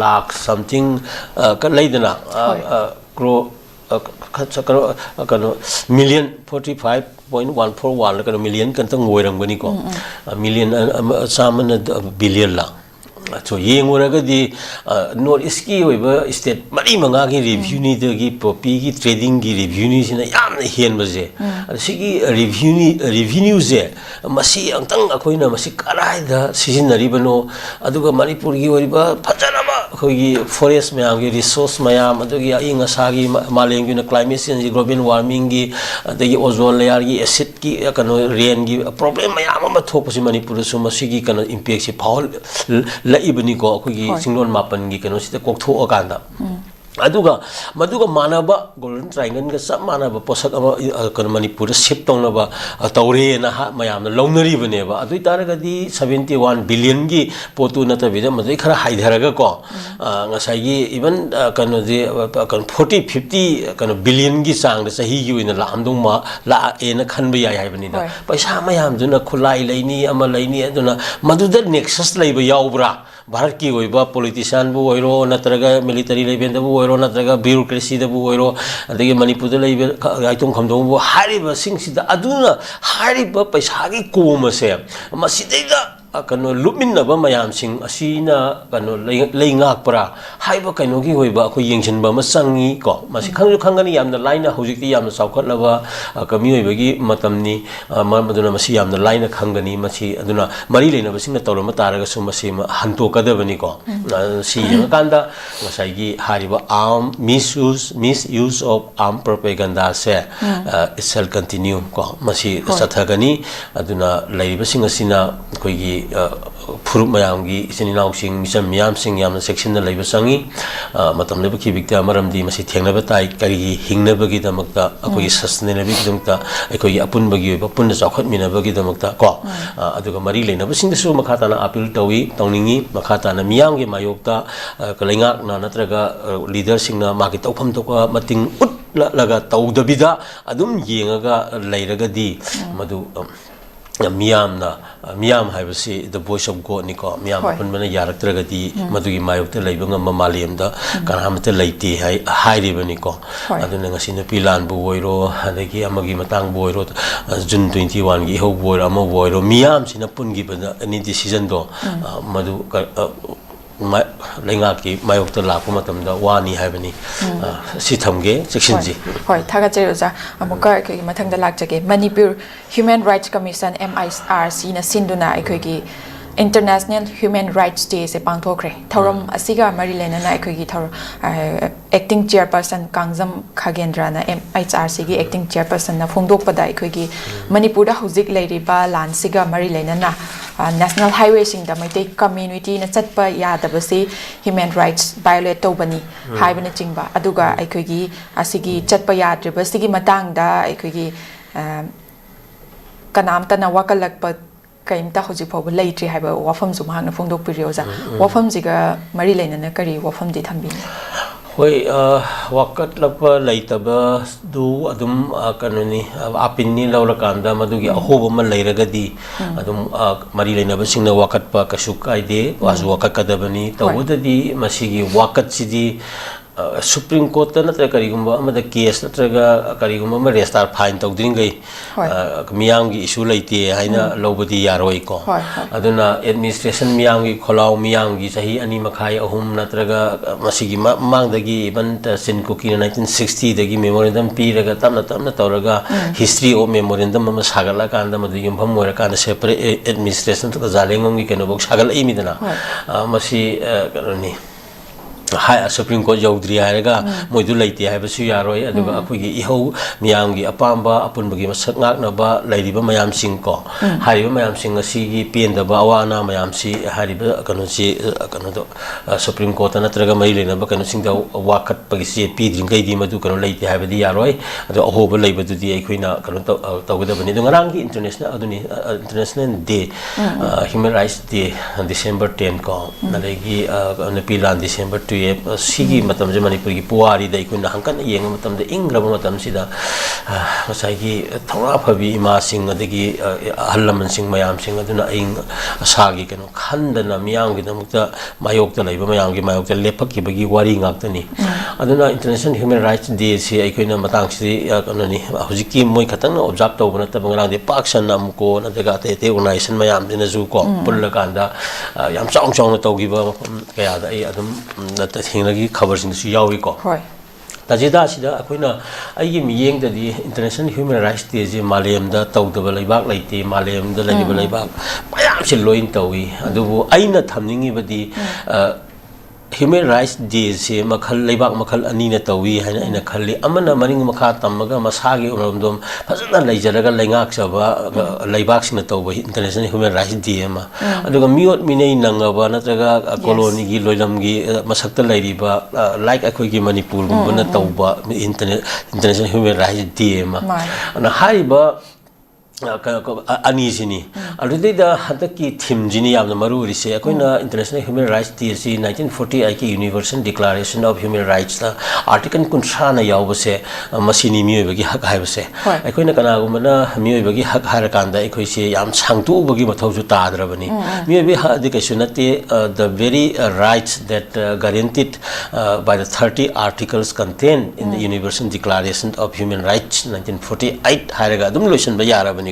lakh something ꯂꯩꯗꯅ ꯀ꯭ꯔꯣꯀꯩꯅꯣ million 45.141 ꯀꯩꯅꯣ million ꯀꯟꯇꯪ ꯑꯣꯏꯔꯝꯒꯅꯤꯀꯣ million ꯆꯥꯝꯃꯅ billion ꯂꯥ So, yenguragadi North East ki oiba state mari mangagi revenue-dagi property trading-gi revenue-sina yamna henbaje sigi revenue-se masi angtang akoina masi karaida sizinaribano aduga Manipur-gi oiba fajanaba akoigi forest mayam-gi resource mayam adugi ingasagi malengi na climate change global warming-gi adagi ozone layer-gi acid-gi kano rain-gi problem mayam ama thokpasi Manipur-su masigi kano impact-si phawal ibni ko akogi singnon mapan gi kano sita koktho akanda aduga maduga manaba golden triangle ga sab manaba posak ama kan Manipur ship tongna tawre na ha mayam na longnari bane ba adu taraga di 71 billion gi potu na ta bida madai khara haidharaga ko ngasai gi even kano de kan 40 50 kano billion gi sang da sahi gi wina la amdung ma la ena khanba yai hai bani da paisa mayam duna khulai laini ama laini aduna maduda nexus laiba yaubra Bharat ki oiba politician bu oiro natraga military level bu oiro natraga bureaucracy da bu oiro adagi Manipur da level aitum khamdong bu hariba sing sida aduna hariba paisa gi koma se masideda kano lupminnaba mayamsing asina kano leingak para haiba kano gi hoiba ko yengchinba ma sangi ko masi khangju khangani yamna laina hojikti yamna saukhatlaba kami hoibagi matamni maduna masi yamna laina khangani masi aduna mari leina basingna tawrama taraga sum masi hanto kadabani ko si kanda masai gi hariba misuse of armed propaganda se it shall continue ko masi sathagani aduna laiba sing asina koigi Furup mayamgi isininaw sing misam miyam sing yamna section na laiba sangi matam leba ki bigta maramdi masi thengnaba tai kari hingnaba gi damakta akoi sustainability damta akoi apun bagi ba punna chawkhat minaba gi damakta ko aduga mari leinaba sing su makhata na appeal tawi tawningi makhata na miyam gi mayokta kalainga na natraga leader sing na magi tawpham tawka mating ut laga tawdabida adum yengaga leiraga di madu miyam haibasi the voice of God niko miyam punmana yaraktragadi madugi mayokta leibanga mamaliyamda kanhamata leiti hairibani ko aduna ngasina pilan bu oiro adagi amagi matang bu oiro June 21 gi ho bu oiro ama bu oiro miyam sina pungi bana any decision do madu Lengaki mayokta lapu matamda wani haibani si thamge sectionji hoi thaga cheroja amuka ke mathangda lakjage Manipur Human Rights Commission MIRC na sinduna ekhogi International Human Rights Day se pangthokre thorom asiga marilena na ekhogi thor acting chairperson Kangjam Khagendra na MIRC gi acting chairperson na phongdokpada ekhogi Manipur da hujik leiriba lansiga marilena na national highway sing da maitai community na chatpa yadabasi human rights violate tobani haibana chingba aduga ekhogi asigi chatpa yadribasi gi matang da ekhogi kanamta na wakalakpa kaimta hojik phob leitri haiba wafam zum hangna phongdok pirioza wafam jiga mari leina na kari wafam di thambi hoi wakat lapa leitaba du adum kanoni apinni lawrakanda madugi ahoba ma leiragadi adum mari leina basingna wakat pa kasuk aide wazu wakat kadabani tawudadi masigi wakat sidi Supreme Court na karigumba amada case natraga karigumba ma restar fine tawdringai miyamgi issue leite haina lobadi yaroi ko aduna administration miyamgi kholau miyamgi sahi ani makhai ahum natraga masigi mangdagi banta sinkuki 1960 dagi memorandum piraga tamna tawraga history of memorandum ma sagala kanda madu yumpham moira kana separate administration to jalengomgi kenobok sagala imidana masi kanoni Hai Supreme Court yaudri hairaga moidu leite haibasu yaroi aduga akhoi iho miyamgi apamba apunbagi masak ngaknaba leiriba mayam sing ko hariba mayam sing asigi pendaba awana mayam si hariba kanosi kanodo Supreme Court natraga mai leinaba kano singda wakat pagi si pidringai di madu kano leite haibadi yaroi adu ahoba leibadu di aikhoina kano tawgadabani ngaranggi international aduni international day human rights day December 10 ko nalegi napilan December 2 sigi matam je Manipur gi puari dai kun hangkan yeng matam de ingraba matam sida masai gi thora phabi ima sing adagi hallaman sing mayam sing aduna ing asagi kanu khandana miyang gi namukta mayok ta leiba mayang gi mayok ta lepak ki bagi wari ngak tani aduna international human rights day si aikoina matang si kanoni hujiki moi khatang observe to bana ta bangrang de paksan nam ko na daga te organization mayam dina zu ko pulla kanda yam chong chong na togi ba kaya da ai adum hinglagi khabar sing su yawi ko tajida sida akoina ai miyeng da di international human rights day je malem da tawdaba leibak leite malem da leiba leibak mayam se loin tawi adubu aina thamningi badi Human Rights Day se makhal leibak makhal ani na tawi haina ina khalli amana maring makha tamaga masagi uromdom fazana leijaraga lengak saba leibak sina tawba International Human Rights Day ma aduga miot minei nangaba natraga colony gi loilam gi masakta leiriba like akoi gi Manipur gumna tawba International Human Rights Day ma ana haiba ꯑꯅꯤꯁꯤꯅꯤ ꯑꯗꯨꯗꯩꯗ ꯍꯟꯗꯛꯀꯤ ꯊꯤꯝꯁꯤꯅꯤ ꯌꯥꯝꯅ ꯃꯔꯨꯑꯣꯏꯔꯤꯁꯦ ꯑꯩꯈꯣꯏꯅ international human rights day ꯑꯁꯤ 1948ꯒꯤ universal declaration of human ꯔꯥꯏꯠꯁꯇ article 30ꯅ ꯌꯥꯎꯕꯁꯦ ꯃꯁꯤꯅꯤ ꯃꯤꯑꯣꯏꯕꯒꯤ ꯍꯛ ꯍꯥꯏꯕꯁꯦ ꯑꯩꯈꯣꯏꯅ ꯀꯅꯥꯒꯨꯝꯕꯅ ꯃꯤꯑꯣꯏꯕꯒꯤ ꯍꯛ ꯍꯥꯏꯔꯀꯥꯟꯗ ꯑꯩꯈꯣꯏꯁꯦ ꯌꯥꯝ ꯁꯥꯡꯇꯣꯛꯎꯕꯒꯤ ꯃꯊꯧꯁꯨ ꯇꯥꯗ꯭ꯔꯕꯅꯤ ꯃꯤꯑꯣꯏꯕꯒꯤ ꯍꯛ ꯑꯗꯤ ꯀꯩꯁꯨ ꯅꯠꯇꯦ the very rights that guaranteed by the 30 articles contained in the Universal Declaration of Human Rights 1948 하여가 좀 로션바 야라버니고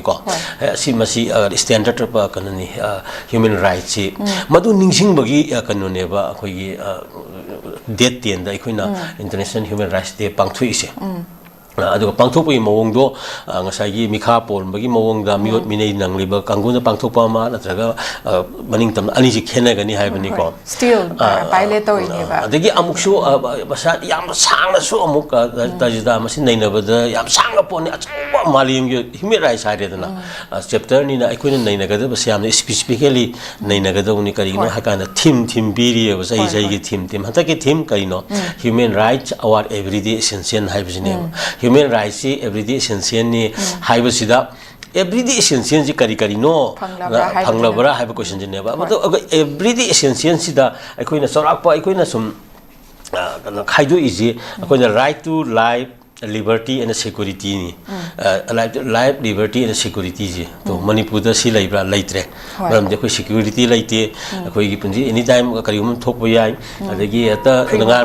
시마시 스탠다드 바 그는 human rights 마두 닝싱버기 그는네바 거기 데트 텐다 이코이나 International Human Rights Day 방투이세 ꯑꯗꯨꯒ ꯄꯥꯡꯊꯣꯛꯄꯒꯤ ꯃꯑꯣꯡꯗꯣ ꯉꯁꯥꯏꯒꯤ ꯃꯤꯈꯥ ꯄꯣꯟꯕꯒꯤ ꯃꯑꯣꯡꯗ ꯃꯤꯑꯣꯠ ꯃꯤꯅꯩ ꯅꯪꯂꯤꯕ ꯀꯥꯡꯕꯨꯅ ꯄꯥꯡꯊꯣꯛꯄ ꯑꯃ ꯅꯠꯇ꯭ꯔꯒ ꯃꯅꯤꯡ ꯇꯝꯅ ꯑꯅꯤꯁꯤ ꯈꯦꯠꯅꯒꯅꯤ ꯍꯥꯏꯕꯅꯤꯀꯣ ꯁ꯭ꯇꯤꯜ ꯚꯥꯏꯂꯦꯠ ꯇꯧꯔꯤꯅꯦꯕ ꯑꯗꯒꯤ ꯑꯃꯨꯛꯁꯨ ꯃꯁꯥ ꯌꯥꯝꯅ ꯁꯥꯡꯅꯁꯨ ꯑꯃꯨꯛ ꯇꯥꯖꯤꯗꯥ ꯃꯁꯤ ꯅꯩꯅꯕꯗ ꯌꯥꯝ ꯁꯥꯡꯅ ꯄꯣꯠꯅꯤ ꯑꯆꯧꯕ ꯃꯥꯂꯦꯝꯒꯤ ꯍ꯭ꯌꯨꯃꯦꯟ ꯔꯥꯏꯠꯁ ꯍꯥꯏꯔꯦꯗꯅ ꯆꯦꯞꯇꯔꯅꯤꯅ ꯑꯩꯈꯣꯏꯅ ꯅꯩꯅꯒꯗꯕꯁꯦ ꯌꯥꯝꯅ ꯁ꯭ꯄꯦꯁꯤꯐꯤꯀꯦꯂꯤ ꯅꯩꯅꯒꯗꯕꯅꯤ ꯀꯔꯤꯒꯤꯅꯣ ꯍꯥꯏꯀꯥꯟꯗ ꯊꯤꯝ ꯄꯤꯔꯤꯑꯕ ꯆꯍꯤ ꯆꯍꯤꯒꯤ ꯊꯤꯝ ꯍꯟꯗꯛꯀꯤ ꯊꯤꯝ ꯀꯔꯤꯅோ ꯍ꯭ꯌꯨꯃꯦꯟ ꯔꯥꯏꯠꯁ ꯑꯋꯥꯔ ꯑꯦꯚ꯭ꯔꯤꯗꯦ ꯏꯁꯦꯟꯁꯤꯌꯦꯜ ꯍꯥꯏꯕꯁꯤꯅꯦꯕ human rights everyday essential ni haibasida everyday essential ji kari kari no phanglabra haiba question ji neba mato everyday essential sida aikoina sorakpa aikoina sum khaido iji aikoina right to life liberty and security ni life liberty and security ji to manipur da si laibra laitre maram de koi security laite koi gi punji anytime kari um thokpa yai adagi ata ngar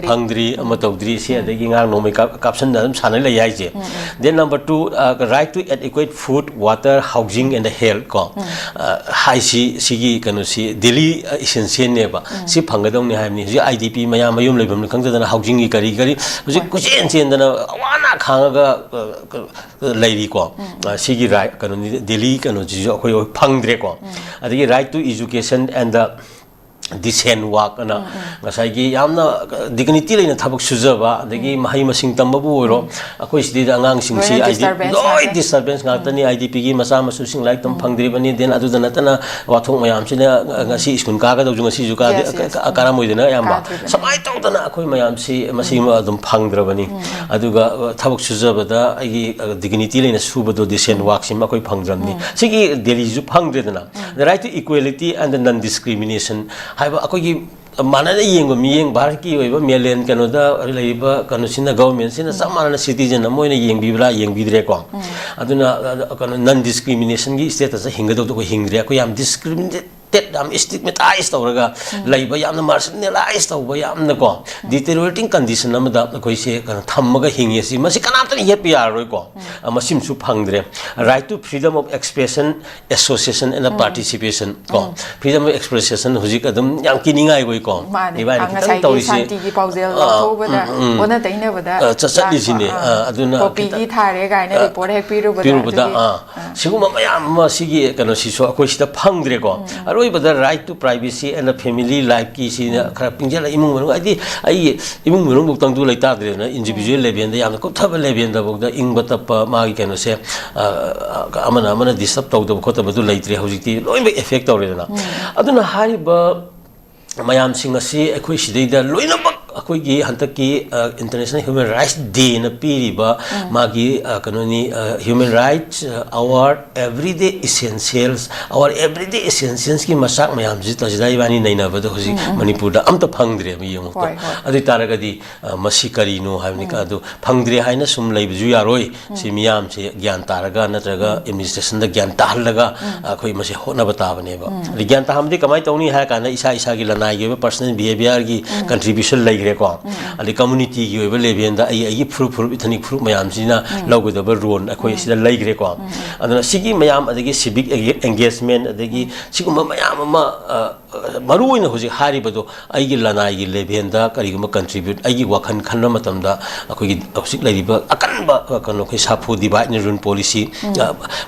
phangdri ama tawdri si adagi ngar no mai caption da sanai lai yai je then number 2 right to adequate food water housing and health ko hai si kanu si daily essential ne ba si phangadong ni haimni ji idp mayam mayum leibam khangdana housing gi kari ji kuchen chen dana awana khanga lairi ko sigi right kanu daily kanu ji khoi phangdre ko adagi right to education and the decent work ana ngasai gi yamna dignity leina thabak sujaba adagi mahai masing tambabu oro akoi sidi angang sing si loi disturbance ngatani idp gi masa masu sing like tam phangdri bani den adu dana tana wathong mayam sina ngasi school ka ga dawju ngasi ju ka akara moidena yamba samai tawdana akoi mayam si masi ma adum phangdra bani aduga thabak sujaba da agi dignity leina subado decent work sim akoi phangdramni sigi delhi ju phangdredana the right to equality and the non discrimination हाइबा अकोगी मानने येंगो मियेंग भारत की ओइबा मेलेन कनोदा लइबा कनोसिना government सिना समानना citizen Moina येंगबिब्रा येंगबिद्रे को अदुना कनो non discrimination की status हिंगदो तो हिंगरे को याम discriminated याम stigmatise तौरगा लइबा याम marginalise तौबा याम को deteriorating condition अमदा कोइसे कनो थम्मगा हिंगेसी मसि कनातन येपि यारोय को मसिमसु फंगद्रे right to freedom of expression association and participation को फ्रीडम ऑफ एक्सप्रेशन हुजिक अदम याम किनिंगाय गोय को इबानि खतन तौरिसे शांति की पाउजेल थोबदा ओना तैनबदा चचलिसिने अदुना कॉपी की थारे गायने रिपोर्ट हेक पिरुबदा सिगुम मयाम सिगी कनो सिसो अखोय सिदा फंगद्रे को अरोइबदा right to privacy and family life की सिना खरा पिंजला इमुंग मनु आई इमुंग मनु बुक्तंग दु लैताद्रे ना इंडिविजुअल लेवल याम कुथब लेवल दा बुक्दा इंग बतप मागी कनो से अमना डिस्टर्ब तौदब खोतबदु लैत्रे हौजिति लोइबे इफेक्ट तौरेदना अदुना हारिबा mayam sing asi akhoi sidaida loinabak akhoi gi hantaki international human rights day na piriba magi kanoni human rights our everyday essentials our everyday essentials ki masak mayam ji tajida ibani naina bada hoji manipur da amta phangdre mi yong ko adi taragadi masi kari no haibni ka adu phangdre haina sum leibju yaroi si miyam se gyan taraga natraga administration da gyan tahallaga akhoi masi hona bata bane ba gyan tahamdi kamai tawni ha kana isa gi na ये personal behaviour की contribution लगे को Ali community की level दा आई फ्रू इथनी फ्रू ma'am सिना लौगदब role अखोय सिदा लगे को अदना सिगी मैम अदगी सिविक एंगेजमेंट अदगी सिगुम मैम अमा मरुइन होजि हारिबदो आइगी लनाइगी लेवल दा करिगुम कंट्रीब्यूट आइगी वखन खन्न मतमदा अखोयगी असिक लैरिबा अकनबा कनो खै साफु डिवाइड रूल पॉलिसी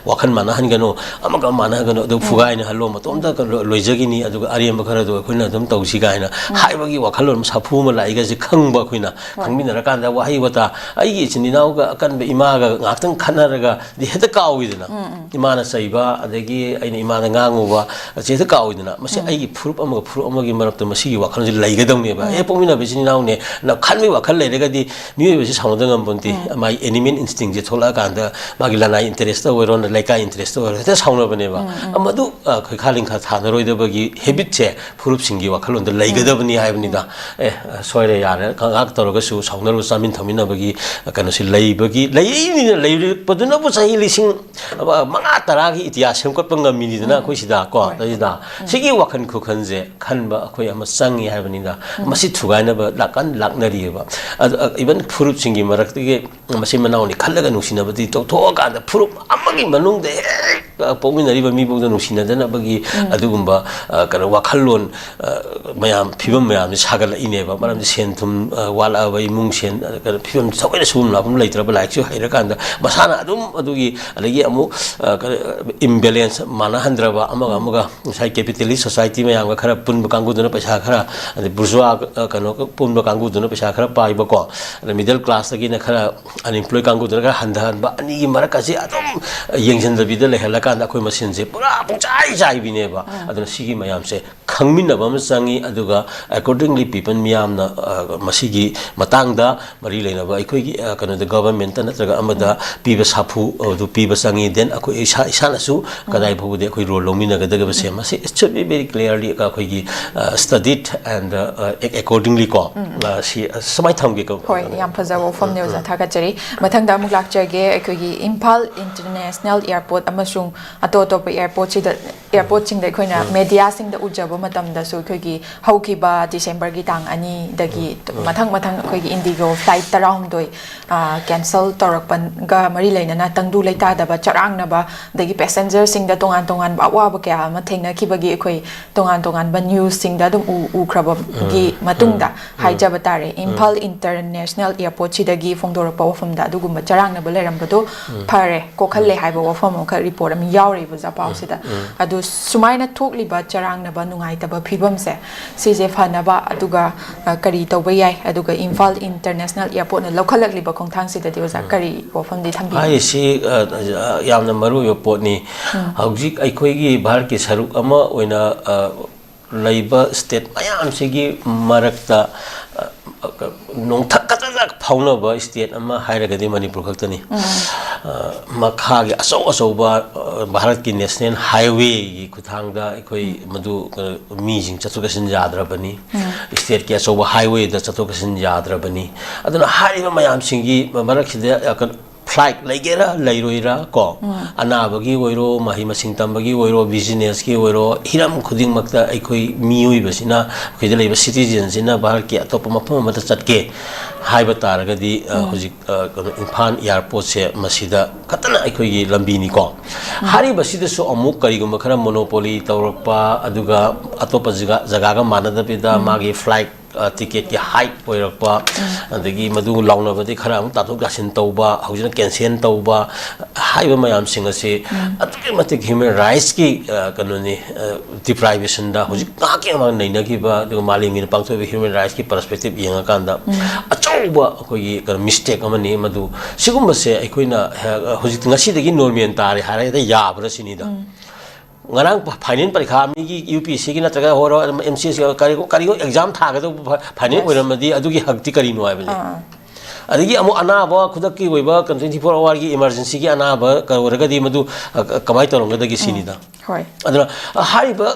वखन माना हनगनो अमगा माना हनगनो दो फुगाइन हलो मतोमदा लोइजगिनी अदुगा अरियम खरा दो अखोयना दम तौसी गायना हाइबगी वखलोन साफु म लाइगा जि खंगबा अखोयना खंगमिनरा कांदा वाहि वता आइगी चिनिनाउगा अकनबे इमागा गाक्तंग खनरगा दि हेता काउइदना इमाना सैबा अदगी आइना इमाना nganguba जेता काउइदना मसे आइगी furup amagi marapta masigi wakhal ji laigadawne ba e pomina bisini naune na khanmi wakhal lairagadi mi bisi saunada ngambonti mai animal instinct je thola kanda magi lanai interest oiro na laika interest oiro ta sauna bane ba amadu khoi khaling kha thana roida bagi habit che furup singi wakhal on da laigadabni haibni da e soire yare gak toroga su sauna ru samin thamina bagi kana si laibagi lai paduna bu sahi lising manga taragi ityas semkot pangami ni na khoi sida ko tajida sigi wakhan khu khanje khanba khoi ama sangi haibni da masi thugaina ba lakan laknari ba even furup singi marak ge masi manau ni khallaga nusina bati to ka da furup amagi manung de pominari ba mi bogda nusina dana bagi adugumba kana wakhallon mayam phibam mayam ni sagal ine ba maram sen thum wala ba imung sen kana phibam sawaina sum la bum leitra ba like chu haira kanda masana adum adugi alagi amu imbalance mana handra ba amaga sai capitalist society mayam ga khara pun kangu duna paisa khara bourgeois kano pun kangu duna paisa khara pai ba ko middle class gi na khara unemployed kangu duna khara handan ba ani gi mara kasi adum yengjen da bidal hela kan akoi machine je pura chai bine ba aduna sigi mayam se khangmin na ba sangi aduga accordingly people miyam na masigi matang da mari leina ba ikoi gi kano the government na traga amada piba sapu du piba sangi then akoi isa na su kadai bhu de akoi role lomina ga daga ba se masi it should be very clearly ka akoi gi studied and accordingly ko si samai tham gi ko hoi yam phajawo from news athaga chari mathang da muk lakchage akoi gi Imphal International Airport amasung atotop airport chida airport ching da khoina media sing da ujaba matam da su khoi gi hauki ba December gi tang ani dagi mathang khoi gi Indigo flight tarawm doi cancel torak pan ga mari leina na tangdu leita da ba charang na ba dagi passenger sing da tongan ba wa ba kya ma thengna ki bagi khoi tongan ba news sing da dum u khraba gi matung da haijaba tare Imphal International Airport chidagi fongdor pa wafam da dugum ba charang na ba leram ba do phare ko khalle haiba wafam ka report am yauri ba japau sida adu sumaina thokli ba charang na ba nungai ta ba phibam se sije phana ba aduga kari tawba yai aduga Imphal International Airport na lokhalak li ba khongthang sida de oza kari wafam di thambi ai si yamna maru yo pot ni haujik aikoi gi bhar ki saruk ama oina laiba state mayam sigi marakta nong thakata phauna ba state ama hairaga de manipur khaktani makha gi asau ba bharat ki national highway gi kuthang da ikoi madu mi jing chatukasin jadra bani state ki asau highway da chatukasin jadra bani aduna hariba mayam singi marak sida flight laigera lairoira ko anabagi oiro mahi masing tambagi oiro business ki oiro hiram khuding makta aikoi mioi basina khide leiba citizen sina bahar ki atop mapam mata chatke haiba taragadi hojik Imphal airport se masida katana aikoi gi lambi ni ko hari basida so amuk kari gum khara monopoly tawrpa aduga atop jaga ga manada pida magi flight ticket ki height oirakpa adagi madu launa badi khara am tathok gasin tawba haujina cancel tawba haiba mayam singa se atke mate human rights ki kanoni deprivation da hojik ka ke ma nei na ki ba de malingi pangtho human rights ki perspective yenga kanda achauba koi kan mistake amani madu sigumba se aikoina hojik ngasi dagi normal tare hara da yabra sinida ngarang finance parikha mi gi UPSC gi natraga horo MCS kari go exam thaga do finance oiramadi adugi hakti kari no aibani adigi amu anaba khudakki oiba 24 hour gi emergency gi anaba karagadi madu kamai toronga dagi sinida hoi aduna hariba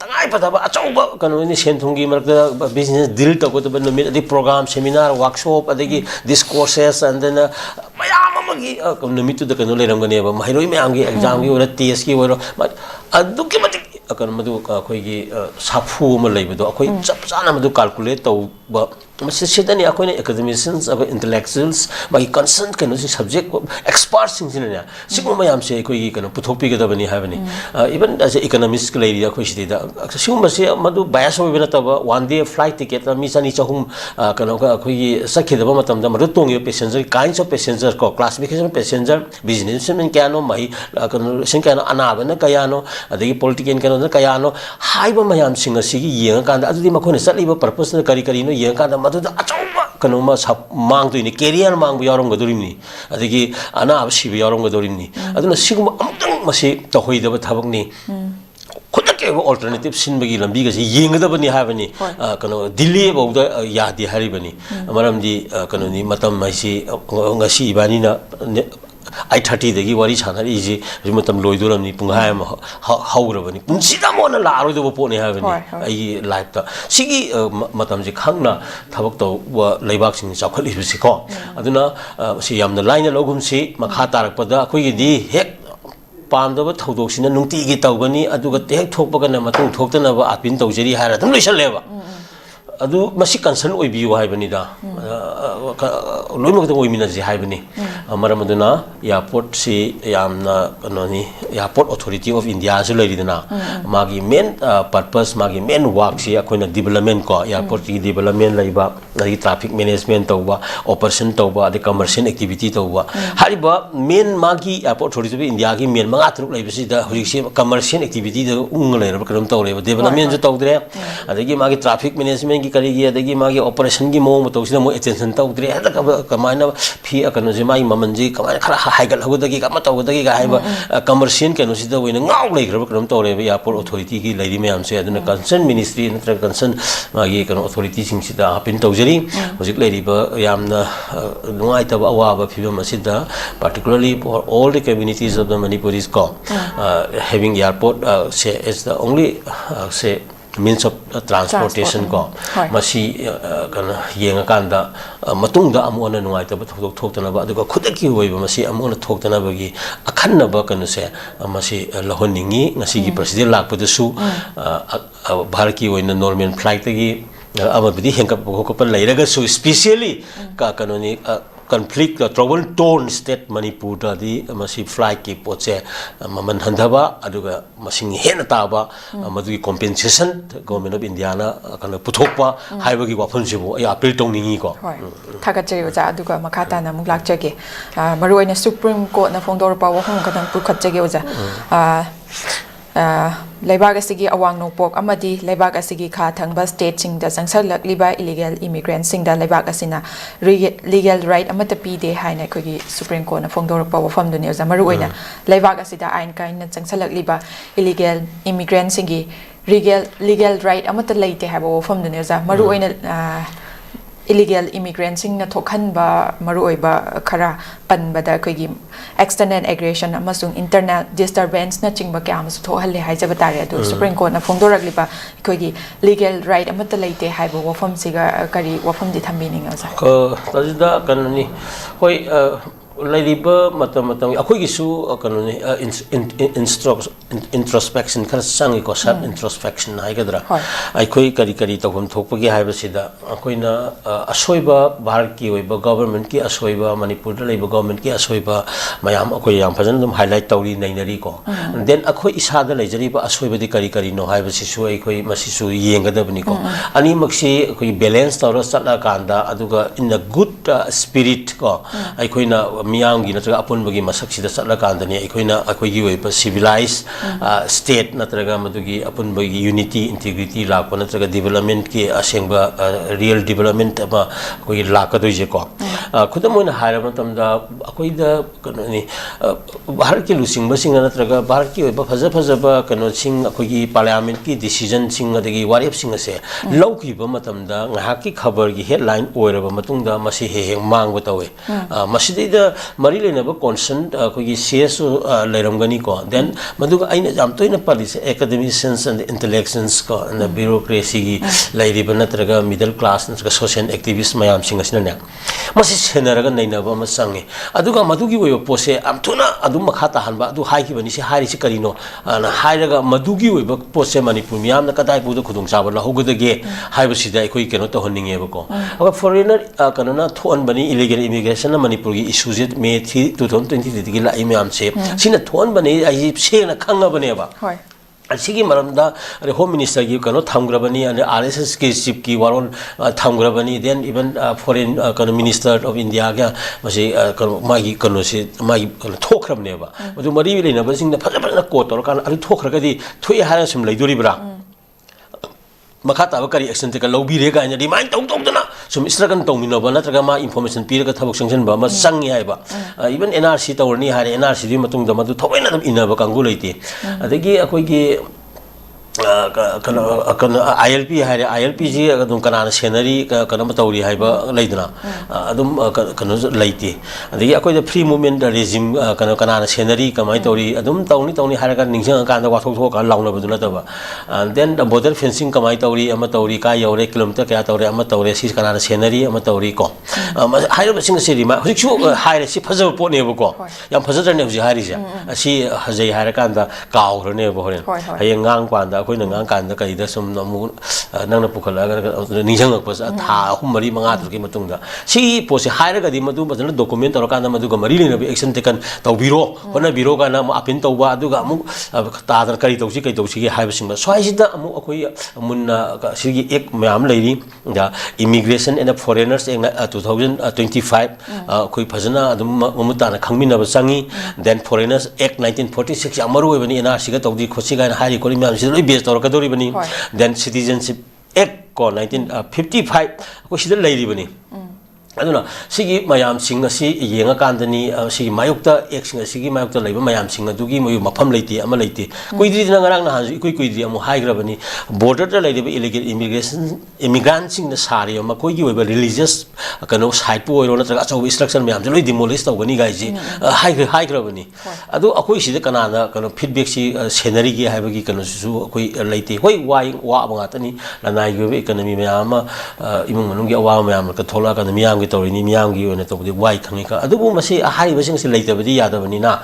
tangai pataba achauba kanoni senthungi marakta business deal to ko to numit adi program seminar workshop adigi discourses and then mayam amagi numit to the kanu leramgani ba mairoi mayam gi exam gi ora test gi ora aduki mati akan madu khoi gi safu ma leibado akhoi chap chana madu calculate to ba masitani akhoi academicians aba intellectuals ba concern kanu subject experts sing sinanya sigo mayam se khoi gi kanu puthopi ga dabani habani even as economists ka leiri akhoi sida sigo ma se madu bias hobe na taba one day flight ticket mi sani chahum kanu ka khoi gi sakhi daba matam da madu tong passenger kinds of passenger ko classification passenger businessman kano mai kanu sing kano anaba na kayano adagi politician kano na kayano haiba mayam singa sigi yenga kanda adudi makhone satliba purpose na kari no yenga kanda madu da achauba kanu ma mang tu ni career mang yarom gadurimni adagi anaba sibi yarom gadurimni aduna siguma amtang masi to hoidaba thabak ni khudake alternative sinbagi lambi ga si yenggadabani habani kano delay bauda yadi haribani maramdi kano ni matam mai si ngasi ibani na 8:30 dagi wari chanari iji matam loiduramni punghai ma haurabani punsida mona laroido pone habani ai live ta sigi matam ji khangna thabak to leibak sing chakhali bisi ko aduna si yamna line logum si makha tarakpada khoi gi di hek pamdaba thodok sina nungti gi tawgani aduga hek thokpagana matung thoktana ba atpin tawjeri hara dum loisaleba adu masi concern oibiu haibani da loimok oimi na ji haibani amaramuduna airport si yamna kanoni airport authority of india su leidina magi main purpose magi main work si akoina development ko airport ki development laiba agi traffic management tawba operation tawba adi commercial activity tawba hariba main magi airport authority of india ki main manga truk laibasi da huriksi commercial activity da ung leira karam tawreba development ju tawdre adagi magi traffic management ki kari gi adagi magi operation gi mong tawsina mo attention tawdre hada kamaina phi akano ji mai mamanji kamaina khara haigal hagudagi kama tawdagi ga haiba commercial keno sida wena ngau leigraba karam tawreba airport authority ki leiri mayam se aduna concern ministry natra concern magi kano authority sing sida hapin tawjeri hojik leiriba yamna nungai taba awaba phibam asida particularly for all the communities of the manipuris ko having airport say is the only say means of transportation ko masi kana yenga kanda matungda amona nungai taba thoktana ba aduga khudaki hoiba masi amona thoktana bagi akhanna ba kana se masi lahoningi ngasi gi president lakpada su bharati oina normal flight gi amabidi hengkap ko leiraga su specially ka kanoni conflict trouble torn state manipur da di masi flight ki poche maman handaba aduga masing hena taba madui compensation government of india na kana puthokpa haibagi wafun sibu ai appeal tongningi ko thagachai oja aduga makhata na muk lakchage maruina supreme court na phongdor pa wa hong kadang pukhatchage oja Laibag asigi awang nokpok amadi laibag asigi kha thangba state sing da sangsalak liba illegal immigrants sing da laibag asina legal right amata pi de haina khogi supreme court na phongdorok pa wafam duni oza maru oina laibag asida ain kain na sangsalak liba illegal immigrants singi legal right amata leite haba wafam duni oza maru oina illegal immigrants sing na thokhan ba maru oiba khara panbada khogi external aggression amasung internal disturbance na chingba kya amasu thohalle haijaba tare adu supreme court na phongdoragliba khogi legal right amata leite haiba wafam siga kari wafam di thambining asa ko tajida kanani hoi lairiba matam akoi gisu kanani introspection kar sangi ko self introspection haigadra aikoi kari tawham thokpagi haiba sida akoina asoiba bharat ki oiba government ki asoiba manipur da leiba government ki asoiba mayam akoi yam phajana dum highlight tawri nainari ko then akoi isada leijariba asoiba di kari no haiba sisu aikoi masisu yengadabni ko ani maksi akoi balance tawra satla kanda aduga in a good spirit ko aikoina miyamgi natraga apunbagi masaksida satla kandani aikoina akoigi oiba civilized state natraga madugi apunbagi unity integrity lakpa natraga development ki asengba real development ama koi lakadoije ko khudamoina hairaba tamda akoida kanoni bharat ki lusingba singa natraga bharat ki oiba phajaba kano sing akoigi parliament ki decision sing adagi warep sing ase lawkiba matamda ngahaki khabar gi headline oiraba matungda masi he mangba tawe masidida mari lenaba consent akoigi cs leiramgani ko then maduga aina jam toina palise academicians and intellectuals ko and the bureaucracy gi leiriba natraga middle class natraga social activists mayam sing asina ne masi senaraga nainaba masangi aduga madugi oiba pose am thuna adu makha ta hanba adu hai ki bani se hari si karino na hairaga madugi oiba pose manipur miyam na kadai buda khudung chaba la hogadage haiba sida ekoi keno to honinge ba ko aba foreigner kanona thon bani illegal immigration na manipur gi issues May 2023 gi la imam se sina thon bani ai se na khanga bane ba hoi asigi maramda home minister gi kano thamgrabani and rss ki chief ki waron thamgrabani then even foreign minister of india ga masi magi kano se magi thokhrabne ba adu mari leina ba sing na phajana ko tor kan adu thokhrga di thui hara sum leidori bra makata ba kari action te ka lobby re ga nya remind tawdana sum struggle tawmino ba natraga ma information piraga thabak sanction ba ma sangi hai ba even nrc tawrni hare nrc di matung da madu thoina dum ina ba kangu leite adagi akoi gi ILP hai ILP ji adum kanana scenery kanama tauri haiba leidna adum kanu leiti adigi akoi the free movement regime kanana scenery kamai tauri adum tauni haraga ningsang kan da wathok thok kan launa baduna taba and then the border fencing kamai tauri ama tauri ka yore kilometer kya tauri ama tauri si kanana scenery ama tauri ko hairo sing siri ma hujchu haire si phajab po ne ko yam phajadar ne huji hari ja si hajai harakan da kaw ne bo horen hayeng ngang kwan da koi nang kan da kai da sum namu nang na pukala ga ninjang ak pas tha hum mari manga tur ki matung da si po se haira ga di madu bazana document tor kan da madu ga mari ne action taken taw biro hona biro ga na apin taw ba du ga mu ta da kari taw si kai taw si gi haiba sing ba swai si da amu akoi mun si gi ek myam leiri da immigration and foreigners eng 2025 koi phajana adum mamuta na khangmina ba changi then foreigners act 1946 amaru bani na siga taw di khosi ga hari kori myam si loi base tor ka dori bani then citizenship act ko 1955 ko sida leiri bani aduna sigi mayam sing asi yenga kandani sigi mayukta ek sing sigi mayukta leiba mayam sing adugi moyu mafam leiti ama leiti koidri na ngarang na hanju koidri amu haigra bani border ta leiba illegal immigrant sing na sari ama koi gi oiba religious kano site po oiro na tra achaw structure mayam loi demolish tawgani gai ji haigra bani adu akoi sida kana na kano feedback si scenery gi haiba gi kano su akoi leiti hoi wa banga tani lanai gi economy mayam imung manung gi awa mayam ka thola ka miyam Torini Miangi and the white Kanika. I don't say a high version later with the other Vanina.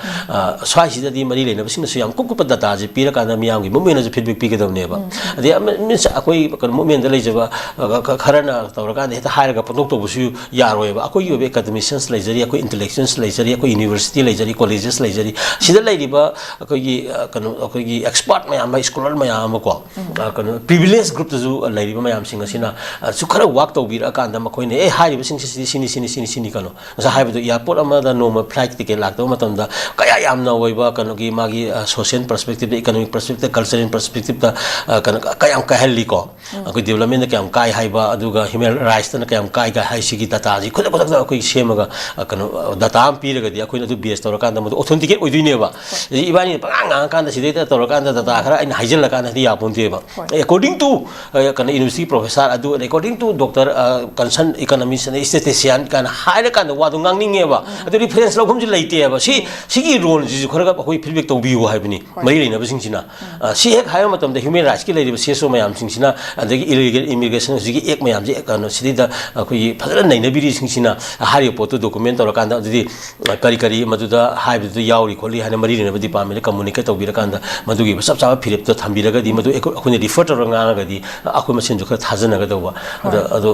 Swashi the Marine, never seen a young Kukupa Dataji, Pira and Miangi, movement as a big picket of neighbor. The Miss Akoi movement the Laser Karana, Torakan, the higher Kapoto was you, Yarwe, Ako academicians, laser, intellectuals, laser, university, laser, colleges, laser. She's the lady, Akogi expert my scholar, my amako. Privileged group to do a lady, my am singing. Sukara walked over a Kandamakoin, a high sini kano sa haibu airport amada normal flight ticket lakto matamda kaya yamna oiba kano gi magi social perspective economic perspective cultural perspective ta kaya am kahelli ko ko development kaya am kai haiba aduga human rights ta kaya am kai ga hai sigi data ji khoda khoda ko semaga kano data am piraga di akoi adu bs tor kan da authenticate oidine ba ibani panga kan da sideta tor kan da data khara in hijel kan da ya ponte ba according to kano university professor adu according to doctor concern economist statistician kan higher kan wa do ngang ning eba adu reference lo khumji leite eba si role ji khora ga hoi feedback to biu haibni mai leina ba singchina si hek hayo matam da human rights ki leiri ba seso mayam singchina adagi illegal immigration ji ek mayam ji kan sidi da khoi phadra naina biri singchina hari poto document tor kan da adi kari madu da haibu du yauri kholi hana mari leina ba department communicate to bira kan da madu gi sab sab phirep to thambira ga di madu akhuni refer tor nga ga di akhoi masin ju khara thajana ga dawa ado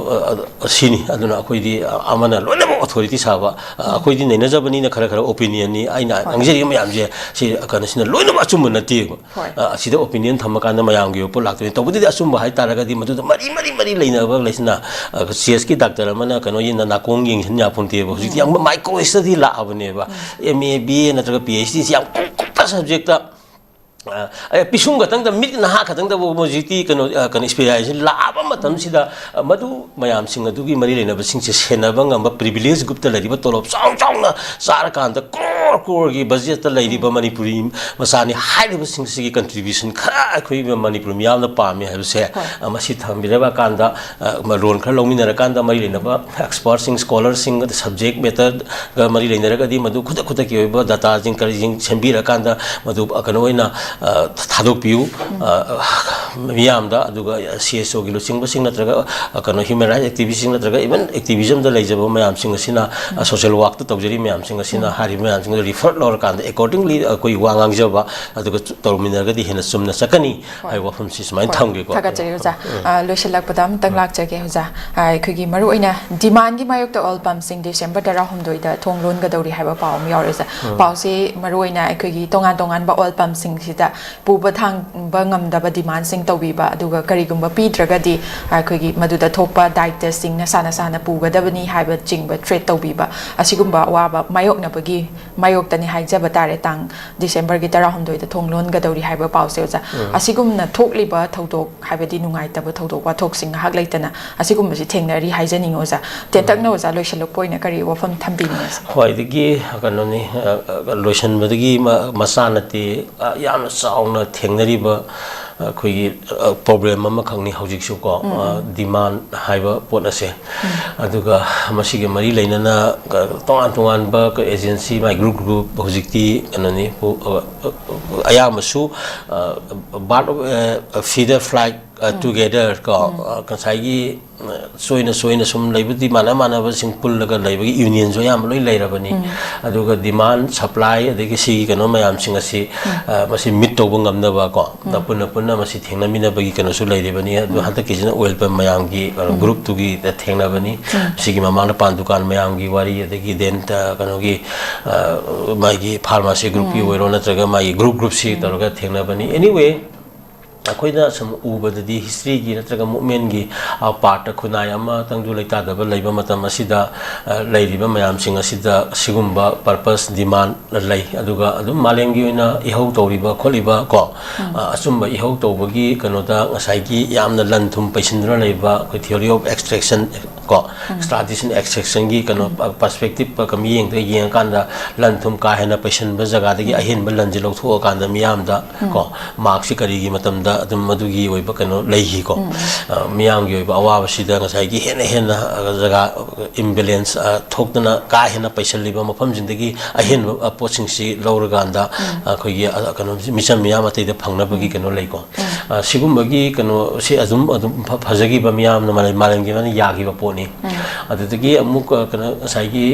sini aduna akoi di amana loina authority saba akoi di naina jabani na khara opinion ni aina angjeri mayam je si kana sina loina achum na ti sida opinion thamaka na mayam gi po lakto to budi achum hai taraga di madu mari leina ba leisna cs ki doctor amana kano yin na kong yin nya phunte ba ji yang micro study la abne ba MAB na tra PhD si yang subject pisung gatang da mit na ha gatang da mojiti kano specialization la aba matam sida madu mayam sing adu gi mari lena ba sing se sena ba ngam ba privilege group ta lari ba tolop chong na sar kan da kor gi budget ta lari ba manipuri masani high ba sing se gi contribution khara khoi ba manipur miyam na pa mi ha se amasi thambire ba kan da ma ron khar longmi na kan da mari lena ba expert sing scholar sing the subject method ga mari lena ga di madu khuda ki ba data jing kar jing sembi ra kan da madu kano ina thadok piu miyam da aduga CSO gi luching basing natraga kano human rights activists sing natraga even activism da leijaba mayam sing asina social work ta tawjeri mayam sing asina hari mayam sing refer lor kan accordingly koi wangang jaba aduga torminar ga di hena sumna sakani ai wafam si smain thamge ko thaga chai ja loiselak padam tanglak jage hoja ai khogi maru oina demand gi mayok ta all pump sing December 12 da thonglon ga dori haiba paum yaure ja paw se maru oina khogi tongan ba all pump sing sida puba thang ba ngam da ba demand sing tawi ba aduga karigumba pidraga di khogi maduda thokpa diet testing na sana puga da bani haiba jingba trade tawi ba asigumba wa ba mayok na bagi mayok tani haijaba tare tang December gi 12 da thonglon ga dori haiba paw se ja asigumna thokli ba thodok haiba di nungai ta ba thodok wa thok sing hak leitana asigumba si thengnari haijaning oja tentak na oja loisalok poina kari wafam thambini hoi digi kanoni loisan badagi masanati yam sauna thengnari ba ꯑꯩꯈꯣꯏꯒꯤ problem ꯑꯃꯈꯛꯅꯤ ꯍꯧꯖꯤꯛꯁꯨ ꯀꯣ ꯗꯤꯃꯥꯟ ꯍꯥꯏꯕ ꯄꯣꯠ ꯑꯁꯦ ꯑꯗꯨꯒ ꯃꯁꯤꯒ ꯃꯔꯤ ꯂꯩꯅꯅ ꯇꯣꯉꯥꯟ ꯇꯣꯉꯥꯟꯕ ꯑꯦꯖꯦꯟꯁꯤ ꯃꯥꯏ ꯒ꯭ꯔꯨꯞ ꯍꯧꯖꯤꯛꯇꯤ ꯀꯩꯅꯣꯅꯤ ꯑꯌꯥꯝꯕꯁꯨ birds of feather flight together ko kasai soina sum leibudi mana basing pullaga leibagi union jo yam loi leirabani aduga demand supply adegi si kano mayam singa si masi mit to ngamna ba ko punna masi thengna mina bagi kano su leiribani adu hata kijina oil pump mayam gi group tu gi thengna bani sigi mamana pan dukan mayam gi wari adegi den ta kano gi magi pharmacy group gi oiro na traga magi group si toroga thengna bani anyway अखोइना some उबददी history की नत्रगा movement की part खुनाय अमा तंगदु लेतादब लेबा मतम असिदा लेरिबा मयाम सिंग असिदा सिगुम्बा purpose demand लै अदुगा अदुम मालेंगी ओइना इहौ तौरिबा खोलिबा को असुम्बा इहौ तौबगी कनोदा ngसाइगी यामना लनथुम पैसिनद्र लेबा खो theory of extraction को स्ट्रैटेजिक एक्सट्रैक्शन की कनो पर्सपेक्टिव प कमी येंग ते येंग कांदा लनथुम का हेना पैसिन ब जगा दगी अहिन ब लनजि लौथो कांदा मियाम दा को मार्क्स करी की मतम दा adum madugi oiba kano leihi ko miyam gi oiba awa basida ngasai gi hena jaga imbalance thokdana ka hena paisal liba mafam jindagi ahen poching si lauraganda khoi gi kano misam miyam atai da phangna bagi kano lei ko sigum bagi kano si azum phajagi ba miyam na malang gi na yagi ba poni adutagi amuk kano ngasai gi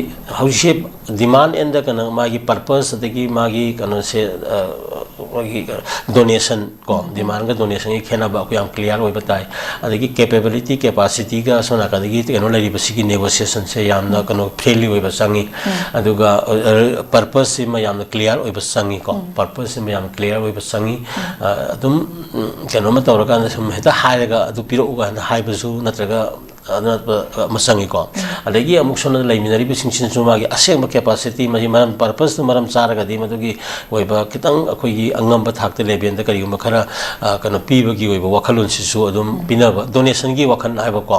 hausi demand and kano magi purpose adagi magi kano se donation ko demand ga donation ki khena ba ko yam clear oi batai adagi capability capacity ga sona ka dagi keno lari basi ki negotiation se yam na kano friendly oi basangi aduga purpose se ma yam clear oi basangi ko purpose se ma yam clear oi basangi adum keno ma tawra kan sum heta haiga adu piro ga na haibasu natraga masangi ko adagi amuk sona laiminari bi singsin suma gi aseng capacity ma maram purpose maram chara ga di madugi oi ba kitang akoi gi angam ba thakte leben da kari ma khara kano piba gi oi ba wakhalun si su adum pinaba donation gi wakhan haiba ko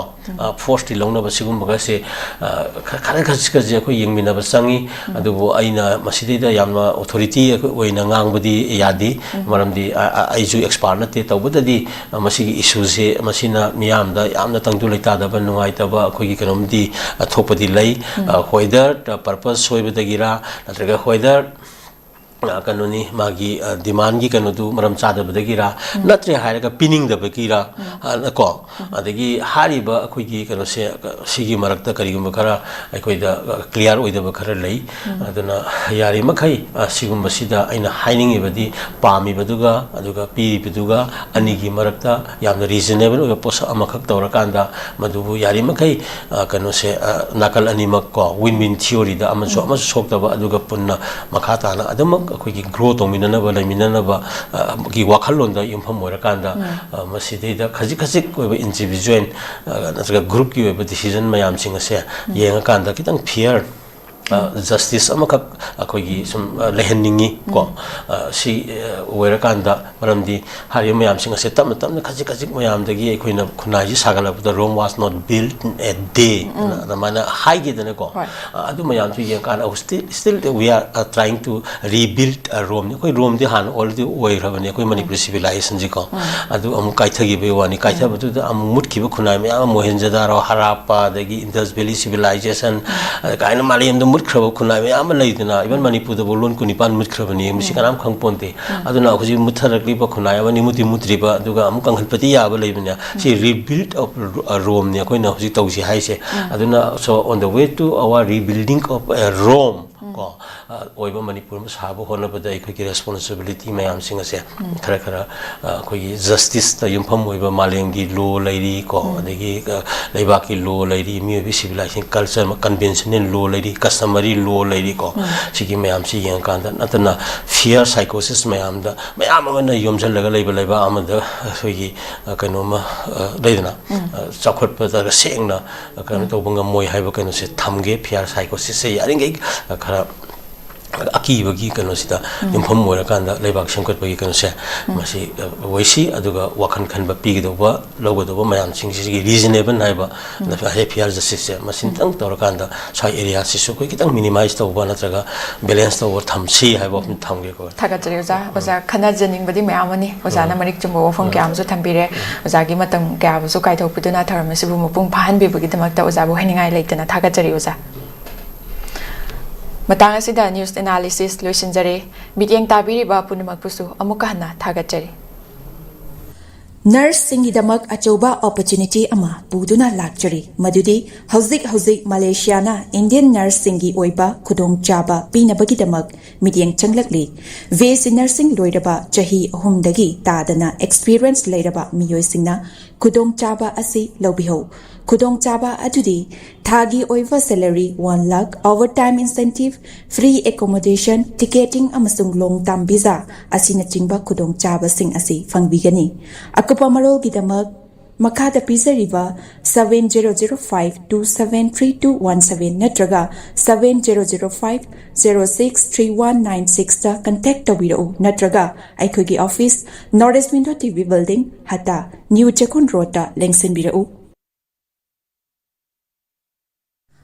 force ti longna ba sigum ba se khara khasika je ko yengmina ba sangi adubu aina masidi da yamna authority oi na ngang budi yadi maram di aiju expert na te tawbudadi masigi issue se masina miyam da yamna tangdu leita da nuai taba khoi kanom di thopadi lei whether purpose soibadagira natraga whether kanoni magi demand gi kanu du maram chada badagira natre hairaga pinning da bagira ko adagi hariba akhoi gi kanu se sigi marakta karigum khara akhoi da clear oida ba khara lei aduna yari makhai sigum basida aina haining ibadi pami baduga aduga pi biduga ani gi marakta yamna reasonable oiba posa amakhak tawra kanda madubu yari makhai kanu se nakal ani mak ko win win theory da amaso sokta ba aduga punna makhata na adum अखोई grow तौमीननब लैमीननब की वाखलोंदा युमफम ओइरकांदा मसिदैदा खजिक खजिक ओइबा individual नत्रगा group की ओइबा decision मयाम सिंग असे येंगाकांदा कितंग fear justice amakak akhoi sum lehenningi ko si oirakaanda maramdi hari mayam singa se tam khajik khajik mayam dagi ekhoina khunai ji sagala the Rome was not built in a day na mana high ge dane ko adu mayam tu yang kan still we are trying to rebuild Rome koi Rome di han already oirabani koi manipur civilization ji ko adu am kaithagi be wani kaitha batu am mutki ba khunai mayam Mohenjo-daro Harappa dagi Indus Valley civilization kaina malayam mutkraba khunai me ama leidina even manipur da bolon kunipan mutkrabani misi kanam khangponte aduna khuji mutharakli ba khunai ama nimuti mutriba aduga am kanghalpati yaba leibina si rebuild of Rome ne koina khuji tausi haise aduna so on the way to our rebuilding of Rome ko oiba manipur ma sabu hona bada ikoi responsibility mayam singa se khara khara koi justice ta yumpham oiba malengi law lairi ko adegi leiba ki law lairi mi bi civilization culture ma conventional law lairi customary law lairi ko sigi mayam si yang kan da natana fear psychosis mayam da mayam amana yomjal laga leiba amada soigi kanoma leidana chakhot pa da sengna kan to banga moi haiba kan se thamge fear psychosis se yaring khara ꯑꯀꯤꯕꯒꯤ ꯀꯩꯅꯣꯁꯤꯗ ꯌꯨꯝꯐꯝ ꯑꯣꯏꯔꯀꯥꯟꯗ ꯂꯩꯕꯥꯛ ꯁꯦꯝꯒꯠꯄꯒꯤ ꯀꯩꯅꯣꯁꯦ ꯃꯁꯤ ꯑꯣꯏꯁꯤ ꯑꯗꯨꯒ ꯋꯥꯈꯜ ꯈꯟꯕ ꯄꯤꯒꯗꯧꯕ ꯂꯧꯒꯗꯧꯕ ꯃꯌꯥꯝꯁꯤꯡꯁꯤꯒꯤ ꯔꯤꯖꯅꯦꯕꯜ ꯍꯥꯏꯕ ꯐꯤꯌꯔ ꯖꯁꯇꯤꯁꯁꯦ ꯃꯁꯤꯇꯪ ꯇꯧꯔꯀꯥꯟꯗ ꯁ꯭ꯋꯥꯏ ꯑꯦꯔꯤꯌꯥꯁꯤꯁꯨ ꯑꯩꯈꯣꯏ ꯈꯤꯇꯪ ꯃꯤꯅꯤꯃꯥꯏꯖ ꯇꯧꯕ ꯅꯠꯇ꯭ꯔꯒ ꯕꯦꯂꯦꯟꯁ ꯇꯧꯕ ꯊꯝꯁꯤ ꯍꯥꯏꯕ ꯋꯥꯐꯝ ꯊꯝꯒꯦꯀꯣ ꯊꯥꯒꯠꯆꯔꯤ ꯑꯣꯖꯥ ꯑꯣꯖꯥ ꯈꯟꯅꯖꯅꯤꯡꯕꯗꯤ ꯃꯌꯥꯝ ꯑꯃꯅꯤ ꯑꯣꯖꯥꯅ ꯃꯔꯤꯛ ꯆꯨꯝꯕ ꯋꯥꯐꯝ ꯀꯌꯥ ꯑꯃꯁꯨ ꯊꯝꯕꯤꯔꯦ ꯑꯣꯖꯥꯒꯤ ꯃꯇꯝ ꯀꯌꯥꯕꯨꯁꯨ ꯀꯥꯏꯊꯣꯛꯄꯤꯗꯨꯅ ꯊꯧꯔꯝ ꯑꯁꯤꯕꯨ ꯃꯄꯨꯡ ꯐꯥꯍꯟꯕꯤꯕꯒꯤꯗꯃꯛꯇ ꯑꯣꯖꯥꯕꯨ ꯍꯥꯏꯅꯤꯡꯉꯥꯏ ꯂꯩꯇꯅ ꯊꯥꯒꯠꯆꯔꯤ ꯑꯣꯖꯥ ꯃꯇꯥꯡ ꯑꯁꯤꯗ ꯅ꯭ꯌꯨꯁ ꯑꯦꯅꯥꯂꯤꯁꯤꯁ ꯂꯣꯏꯁꯤꯟꯖꯔꯦ ꯃꯤꯠꯌꯦꯡ ꯇꯥꯕꯤꯔꯤꯕ ꯄꯨꯝꯅꯃꯛꯄꯨꯁꯨ ꯑꯃꯨꯛꯀ ꯍꯟꯅ ꯊꯥꯒꯠꯆꯔꯤ ꯅꯔꯁꯁꯤꯡꯒꯤꯗꯃꯛ ꯑꯆꯧꯕ ꯑꯣꯄꯣꯔꯆꯨꯅꯤꯇꯤ ꯑꯃ ꯄꯨꯗꯨꯅ ꯂꯥꯛꯆꯔꯤ ꯃꯗꯨꯗꯤ ꯍꯧꯖꯤꯛ ꯃꯂꯦꯁꯤꯌꯥꯅ ꯏꯟꯗꯤꯌꯟ ꯅꯔꯁꯁꯤꯡꯒꯤ ꯑꯣꯏꯕ ꯈꯨꯗꯣꯡꯆꯥꯕ ꯄꯤꯅꯕꯒꯤꯗꯃꯛ ꯃꯤꯠꯌꯦꯡ ꯆꯪꯂꯛꯂꯤ ꯚꯦꯁꯤ ꯅꯔꯁꯤꯡ ꯂꯣꯏꯔꯕ ꯆꯍꯤ 3ꯗꯒꯤ ꯇꯥꯗꯅ ꯑꯦꯛꯁꯄꯤꯔꯤꯌꯦꯟꯁ ꯂꯩꯔꯕ ꯃꯤꯑꯣꯏꯁꯤꯡꯅ ꯈꯨꯗꯣꯡꯆꯥꯕ ꯑꯁꯤ ꯂꯧꯕꯤꯍꯧ ꯈꯨꯗꯣꯡꯆꯥꯕ ꯑꯗꯨꯗꯤ ꯊꯥꯒꯤ ꯑꯣꯏꯕ salary 1 lakh overtime incentive free accommodation ticketing ꯑꯃꯁꯨꯡ long term visa ꯑꯁꯤꯅꯆꯤꯡꯕ ꯈꯨꯗꯣꯡꯆꯥꯕꯁꯤꯡ ꯑꯁꯤ ꯐꯪꯕꯤꯒꯅꯤ ꯑꯀꯨꯞꯄ ꯃꯔꯣꯜꯒꯤꯗꯃꯛ ꯃꯈꯥꯗ ꯄꯤꯖꯔꯤꯕ 7005273217 ꯅꯠꯇ꯭ꯔꯒ 7005063196 ꯇ ꯀꯟꯇꯦꯛ ꯇꯧꯕꯤꯔꯛꯎ ꯅꯠꯇ꯭ꯔꯒ ꯑꯩꯈꯣꯏꯒꯤ office north east window TV building ꯍꯠꯇ ꯅ꯭ꯌꯨ ꯆꯦꯀꯣꯟ ꯔꯣꯗꯇ ꯂꯦꯡꯁꯤꯟꯕꯤꯔꯛꯎ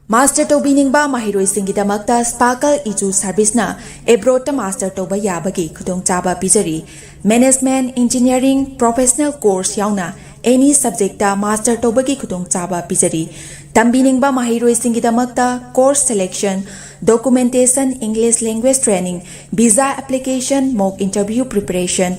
मास्टर तौबीनिंगबा महिरोइसिंगिदमक्ता स्पार्कल इजू सर्विसना एब्रोडता मास्टर तौबा याबगी खुदोंचाबा पिजरी मैनेजमेंट इंजीनियरिंग प्रोफेशनल कोर्स याउना एनी सब्जेक्टा मास्टर तौबगी खुदोंचाबा पिजरी तंबीनिंगबा महिरोइसिंगिदमक्ता course selection documentation English language training visa application mock interview preparation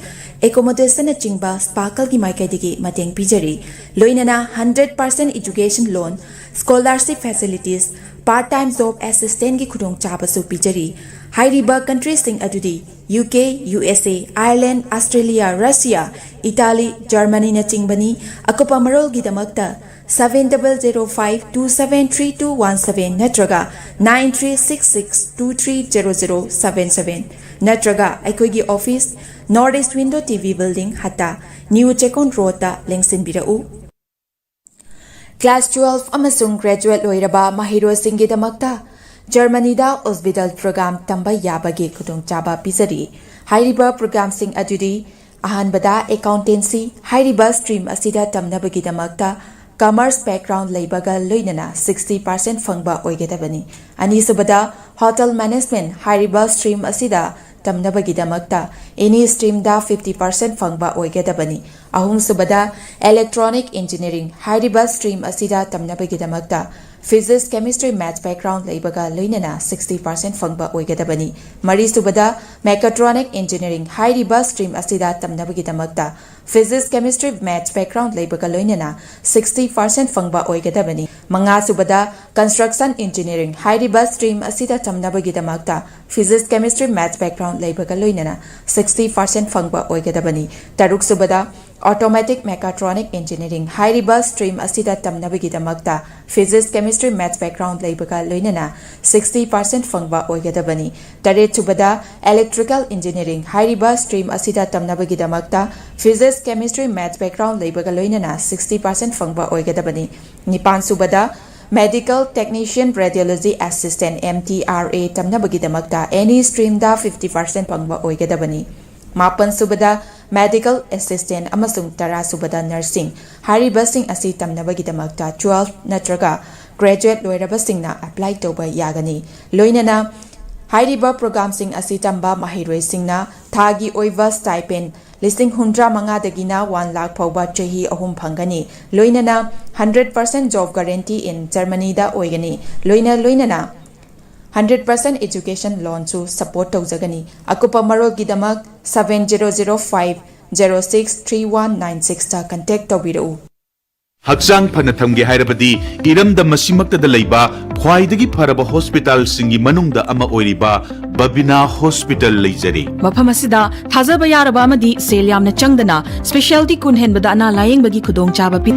accommodation चिंबा स्पार्कल की माइकैदिगी मतेंग पिजरी लोइनना 100% education loan scholarship facilities part time job assistant की खुदोंग चाबसु पिजरी हाइरिबा कंट्रीज सिंग अदुदी UK USA Ireland Australia Russia Italy Germany न चिंबनी अकुपा मरोल की दमक्ता 7005273217 नत्रगा 9366230077 नत्रगा अखोगी office north east window TV building हत्ता न्यू चेकोन रोड लेंसिन बिरऊ क्लास 12 अमसुंग ग्रेजुएट लोइरबा महिरोसिंगिदमक्ता जर्मनीदा हॉस्पिटल प्रोग्राम तंबा याबगे खुदोंचाबा पिजरी हाइरिबा प्रोग्राम सिंग अदुदी अहानबदा अकाउंटेंसी हाइरिबा स्ट्रीम असिदा तमनबगिदमक्ता कॉमर्स बैकग्राउंड लेबगा लोइनना 60% फंगबा ओइगेदबनी अनिसुबदा होटल मैनेजमेंट हाइरिबा स्ट्रीम असिदा तमनबगिदमक्ता एनी स्ट्रीम दा 50% फंगबा ओइगेदबनी अहुमसुबदा इलेक्ट्रॉनिक इंजीनियरिंग हाइरिबा स्ट्रीम असिदा तमनबगिदमक्ता फिजिक्स केमिस्ट्री मैथ्स बैकग्राउंड लेबगा लोइनना 60% फंगबा ओइगेदबनी मरीसुबदा मेकाट्रॉनिक इंजीनियरिंग हाइरिबा स्ट्रीम असिदा तमनबगिदमक्ता फिजिक्स केमिस्ट्री मैथ्स बैकग्राउंड लेबगा लोइनना 60% फंगबा ओइगेदबनी मंगासुबदा कंस्ट्रक्शन इंजीनियरिंग हाइरिबा स्ट्रीम असिदा तमनबगिदमक्ता फिजिक्स केमिस्ट्री मैथ्स बैकग्राउंड लेबगा लोइनना 60% फंगबा ओइगेदबनी तरुकसुबदा ऑटोमेटिक मेकाट्रॉनिक इंजीनियरिंग हाइरिबा स्ट्रीम असिदा तमनबगिदमक्ता फिजिक्स केमिस्ट्री मैथ्स बैकग्राउंड लेबगा लोइनना 60% फंगबा ओइगेदबनी तरेचुबदा इलेक्ट्रिकल इंजीनियरिंग हाइरिबा स्ट्रीम असिदा तमनबगिदमक्ता फिजिक्स केमिस्ट्री मैथ्स बैकग्राउंड लेबगा लोइनना 60% फंगबा ओइगेदबनी निपानसुबदा medical technician radiology assistant MTRA तमनबगिदमक्ता एनी स्ट्रीम दा 50% फंगबा ओइगेदबनी मापनसुबदा मेडिकल असिस्टेंट अमसुंग तरासुबदा नर्सिंग हारिबसिंग असि तमनबगिदमक्ता 12 नत्रगा ग्रेजुएट लोइरबसिंगना अप्लाई तौबा यागनी लोइनना हाइरिबा प्रोग्रामसिंग असि तंबा महिरोइसिंगना थागी ओइबा स्टाइपेंड 1,105 1 लाख फौबा चही अहुम फंगनी लोइनना 100% जॉब गारंटी इन जर्मनी दा ओइगनी लोइनना 100% एजुकेशन लोन सु सपोर्ट तौजगनी अकुपा मरोगिदमक 7005063196 ता कांटेक्ट तौबिरऊ हक्चांग फना थमगे हाइरबदी इरमदा मसिमक्तदा लैबा ख्वाइदगी फरबा हॉस्पिटल सिंगी मनुंगदा अमा ओइरिबा बबिना हॉस्पिटल लैजरी मफम असिदा थाजबा यारबा अमदी सेल यामना चंगदना स्पेशलिटी कुन हेनबदा अना लायेंगबगी खुदोंचाबा पि